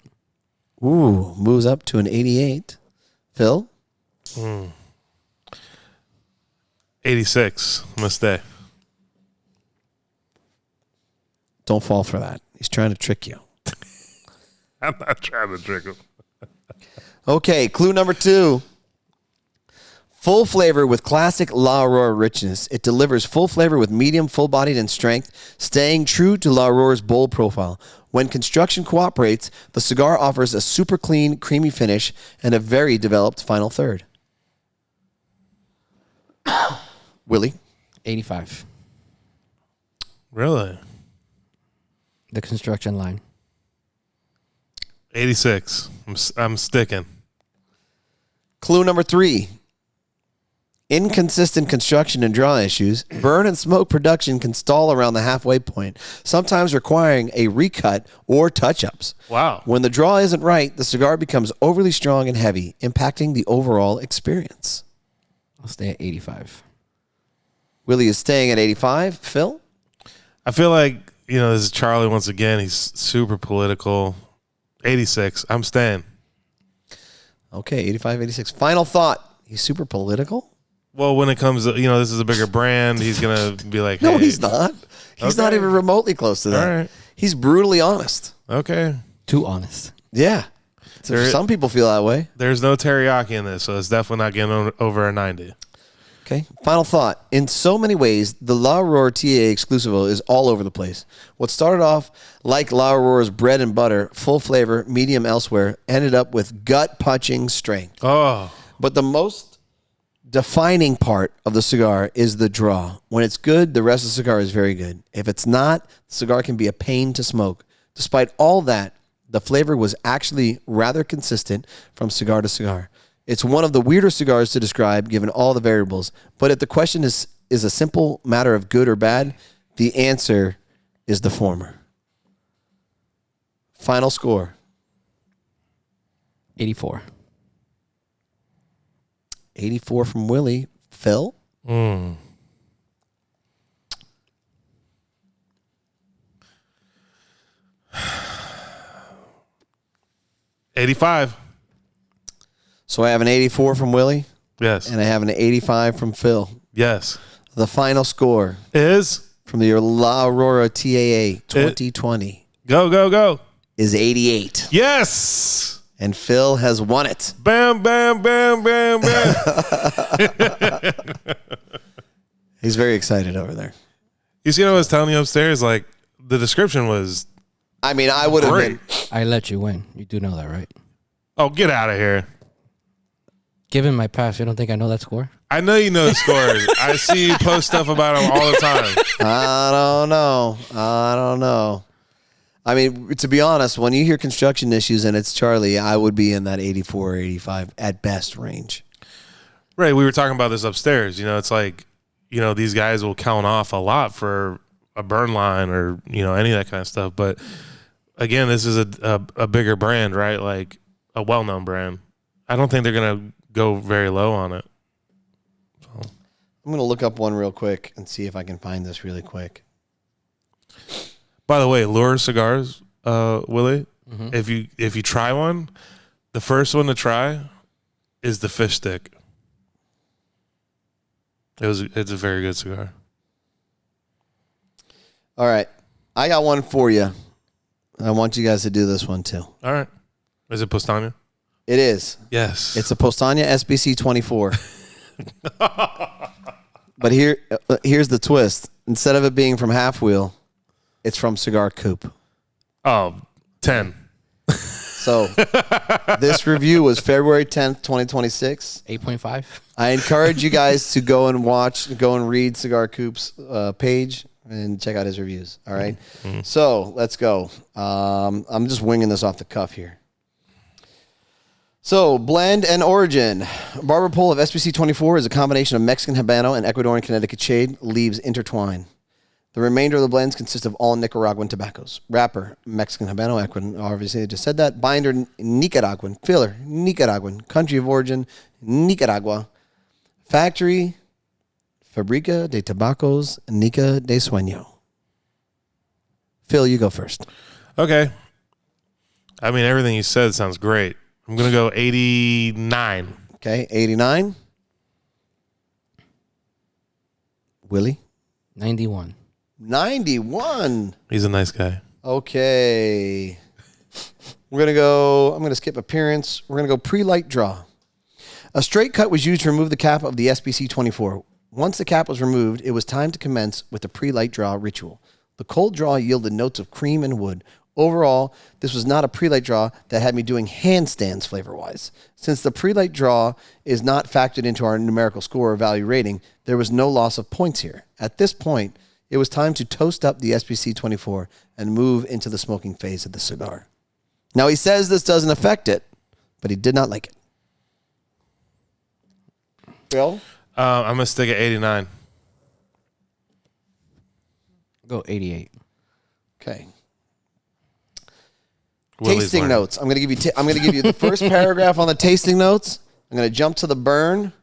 Ooh, moves up to an 88. Phil? 86. I'm going to stay. Don't fall for that. He's trying to trick you. I'm not trying to trick him. Okay, clue number 2. Full flavor with classic La Aurora richness. It delivers full flavor with medium, full-bodied, and strength, staying true to La Aurora's bold profile. When construction cooperates, the cigar offers a super clean, creamy finish and a very developed final third. Willie? 85. Really? The construction line. 86. I'm sticking. Clue number 3. Inconsistent construction and draw issues. Burn and smoke production can stall around the halfway point, sometimes requiring a recut or touch-ups. Wow. When the draw isn't right, the cigar becomes overly strong and heavy, impacting the overall experience. I'll stay at 85. Willie is staying at 85. Phil? I feel like, this is Charlie once again. He's super political. 86. I'm staying. Okay, 85, 86. Final thought. He's super political? Well, when it comes to, this is a bigger brand, he's going to be like, hey. No, he's not. He's not even remotely close to that. All right. He's brutally honest. Okay. Too honest. Yeah. So some people feel that way. There's no teriyaki in this, so it's definitely not getting over a 90. Okay. Final thought. In so many ways, the La Aurora TAA exclusivo is all over the place. What started off like La Aurora's bread and butter, full flavor, medium elsewhere, ended up with gut-punching strength. Oh. But the most defining part of the cigar is the draw. When it's good, the rest of the cigar is very good. If it's not, the cigar can be a pain to smoke. Despite all that, the flavor was actually rather consistent from cigar to cigar. It's one of the weirder cigars to describe given all the variables. But if the question is a simple matter of good or bad, the answer is the former. Final score. 84. 84 from Willie. Phil? 85. So I have an 84 from Willie. Yes. And I have an 85 from Phil. Yes. The final score Is? from the La Aurora TAA 2020 Go. is 88. Yes. And Phil has won it. Bam, bam, bam, bam, bam. He's very excited over there. You see what I was telling you upstairs? Like, the description was I mean, I would have been. I let you win. You do know that, right? Oh, get out of here. Given my past, you don't think I know that score? I know you know the scores. I see you post stuff about them all the time. I don't know. I mean, to be honest, when you hear construction issues and it's Charlie, I would be in that 84 or 85 at best range. Right. We were talking about this upstairs. It's like, these guys will count off a lot for a burn line or, any of that kind of stuff. But again, this is a bigger brand, right? Like a well-known brand. I don't think they're going to go very low on it. So. I'm going to look up one real quick and see if I can find this really quick. By the way, Lure Cigars, Willie, if you try one, the first one to try is the fish stick. It's a very good cigar. All right. I got one for you. I want you guys to do this one too. All right. Is it Postania? It is. Yes. It's a Postania SBC 24. But here's the twist. Instead of it being from Half Wheel, it's from Cigar Coupe. Oh, 10. So this review was February 10th, 2026. 8.5. I encourage you guys to go and read Cigar Coupe's page and check out his reviews. All right. Mm-hmm. So let's go. I'm just winging this off the cuff here. So, blend and origin. Barber Pole of SBC 24 is a combination of Mexican Habano and Ecuadorian Connecticut Shade. Leaves intertwine. The remainder of the blends consist of all Nicaraguan tobaccos. Wrapper, Mexican Habano, Ecuador, obviously I just said that. Binder, Nicaraguan. Filler, Nicaraguan. Country of origin, Nicaragua. Factory, Fabrica de Tabacos, Nica de Sueño. Phil, you go first. Okay. I mean, everything you said sounds great. I'm going to go 89. Okay, 89. Willie? 91. 91. He's a nice guy. Okay. I'm going to skip appearance. We're going to go pre-light draw. A straight cut was used to remove the cap of the SBC 24. Once the cap was removed, it was time to commence with the pre-light draw ritual. The cold draw yielded notes of cream and wood. Overall, this was not a pre-light draw that had me doing handstands flavor-wise. Since the pre-light draw is not factored into our numerical score or value rating, there was no loss of points here. At this point, it was time to toast up the SBC 24 and move into the smoking phase of the cigar. Now, he says this doesn't affect it, but he did not like it. Phil? I'm going to stick at 89. Go 88. Okay. Willie's Tasting learning. notes. I'm going to give you the first paragraph on the tasting notes. I'm going to jump to the burn.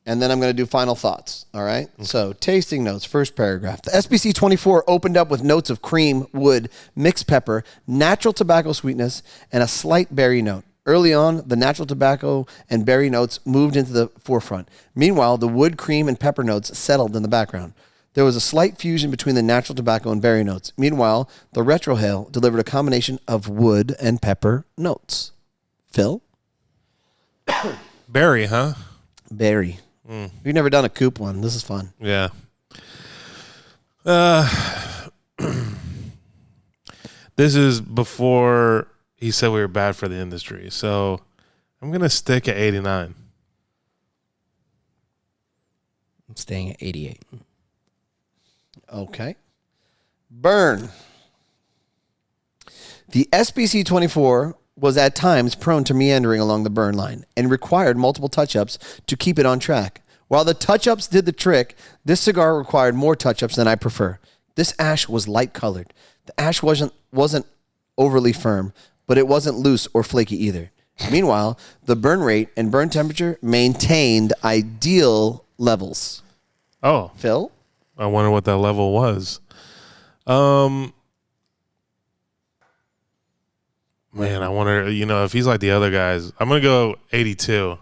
And then I'm going to do final thoughts. All right. Okay. So tasting notes, first paragraph. The SBC 24 opened up with notes of cream, wood, mixed pepper, natural tobacco sweetness, and a slight berry note. Early on, the natural tobacco and berry notes moved into the forefront. Meanwhile, the wood, cream, and pepper notes settled in the background. There was a slight fusion between the natural tobacco and berry notes. Meanwhile, the retrohale delivered a combination of wood and pepper notes. Phil? Berry, huh? Berry. We've never done a coupe one. This is fun. Yeah. This is before he said we were bad for the industry. So I'm going to stick at 89. I'm staying at 88. Okay. Burn. The SBC 24 was at times prone to meandering along the burn line and required multiple touch-ups to keep it on track. While the touch-ups did the trick, this cigar required more touch-ups than I prefer. This ash was light-colored. The ash wasn't overly firm, but it wasn't loose or flaky either. Meanwhile, the burn rate and burn temperature maintained ideal levels. Oh. Phil? I wonder what that level was. Man, I wonder, if he's like the other guys. I'm going to go 82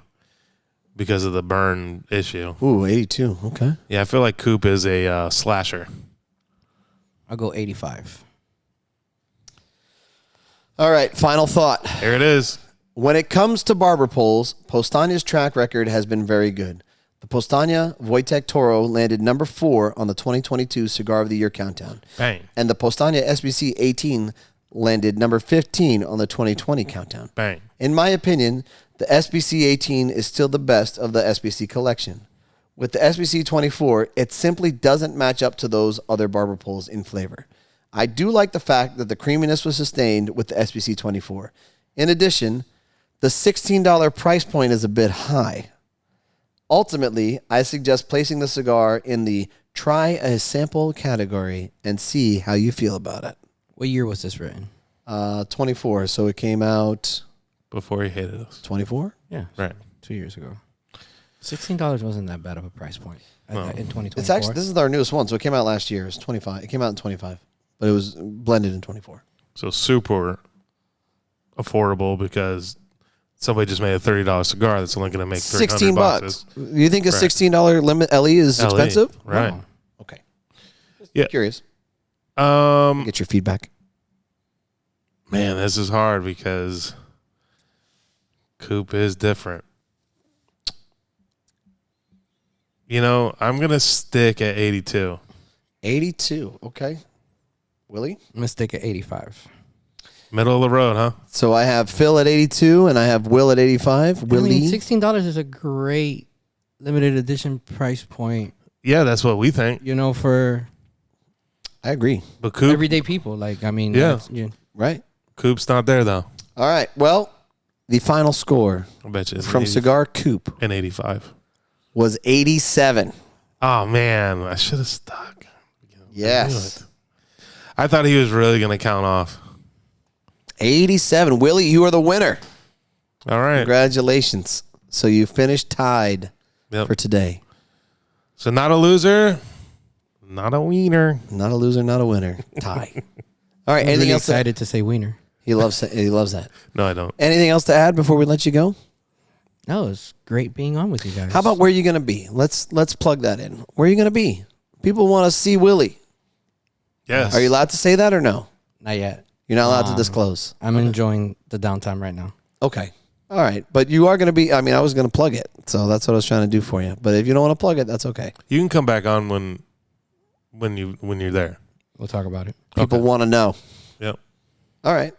because of the burn issue. Ooh, 82. Okay. Yeah, I feel like Coupe is a slasher. I'll go 85. All right, final thought. Here it is. When it comes to barber poles, Postana's track record has been very good. The Postana Wojtek Toro landed number 4 on the 2022 Cigar of the Year countdown. Bang. And the Postana SBC 18 landed number 15 on the 2020 countdown. Bang. In my opinion, the SBC 18 is still the best of the SBC collection. With the SBC 24, it simply doesn't match up to those other barber poles in flavor. I do like the fact that the creaminess was sustained with the SBC 24. In addition, the $16 price point is a bit high. Ultimately, I suggest placing the cigar in the try a sample category and see how you feel about it. What year was this written? 24. So it came out Before he hated us. 24? Yeah. Right. 2 years ago. $16 wasn't that bad of a price point in 2024. It's actually, this is our newest one. So it came out last year. It's 25. It came out in 25, but it was blended in 24. So super affordable because somebody just made a $30 cigar that's only going to make 16 bucks. You think a $16 limit LE is LE, expensive? right. Wow. Okay. Yeah. Curious. Get your feedback. Man, this is hard because Coupe is different. I'm going to stick at 82. 82. Okay. Willie? I'm going to stick at 85. Middle of the road, huh? So I have Phil at 82 and I have Will at 85. Willie? $16 is a great limited edition price point. Yeah, that's what we think. For I agree. But Coupe, everyday people. Yeah. Right. Coupe's not there, though. All right. Well, the final score I bet you it's from 80 Cigar Coupe and 85. was 87. Oh, man. I should have stuck. Yes. I thought he was really going to count off. 87. Willie, you are the winner. All right. Congratulations. So you finished tied for today. So not a loser, not a wiener. Not a loser, not a winner. Tie. All right. I'm Anything really else? excited to say wiener. He loves that. No, I don't. Anything else to add before we let you go? No, it's great being on with you guys. How about where you going to be? Let's plug that in. Where are you going to be? People want to see Willie. Yes. Are you allowed to say that or no? Not yet. You're not allowed to disclose. I'm enjoying the downtime right now. Okay. All right. But you are going to be, I was going to plug it. So that's what I was trying to do for you. But if you don't want to plug it, that's okay. You can come back on when you're there. We'll talk about it. People want to know. Yep. All right.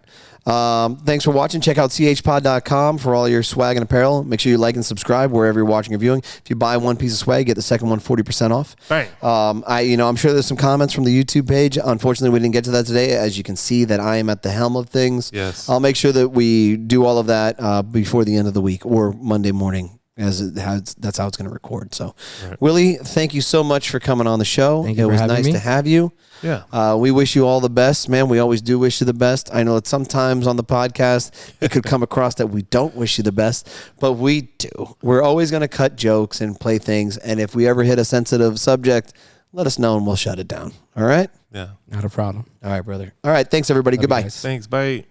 Thanks for watching. Check out chpod.com for all your swag and apparel. Make sure you like and subscribe wherever you're watching or viewing. If you buy one piece of swag, get the second one 40% off. Bang. I'm sure there's some comments from the YouTube page. Unfortunately, we didn't get to that today. As you can see, that I am at the helm of things. Yes. I'll make sure that we do all of that before the end of the week or Monday morning that's how it's going to record. So, Willie, thank you so much for coming on the show. Thank you it for was having nice me. to have you. Yeah. We wish you all the best, man. We always do wish you the best. I know that sometimes on the podcast it could come across that we don't wish you the best, but we do. We're always going to cut jokes and play things, and if we ever hit a sensitive subject, let us know and we'll shut it down. All right? Yeah. Not a problem. All right, brother. All right, thanks everybody. Love you Goodbye. guys. Thanks. Bye.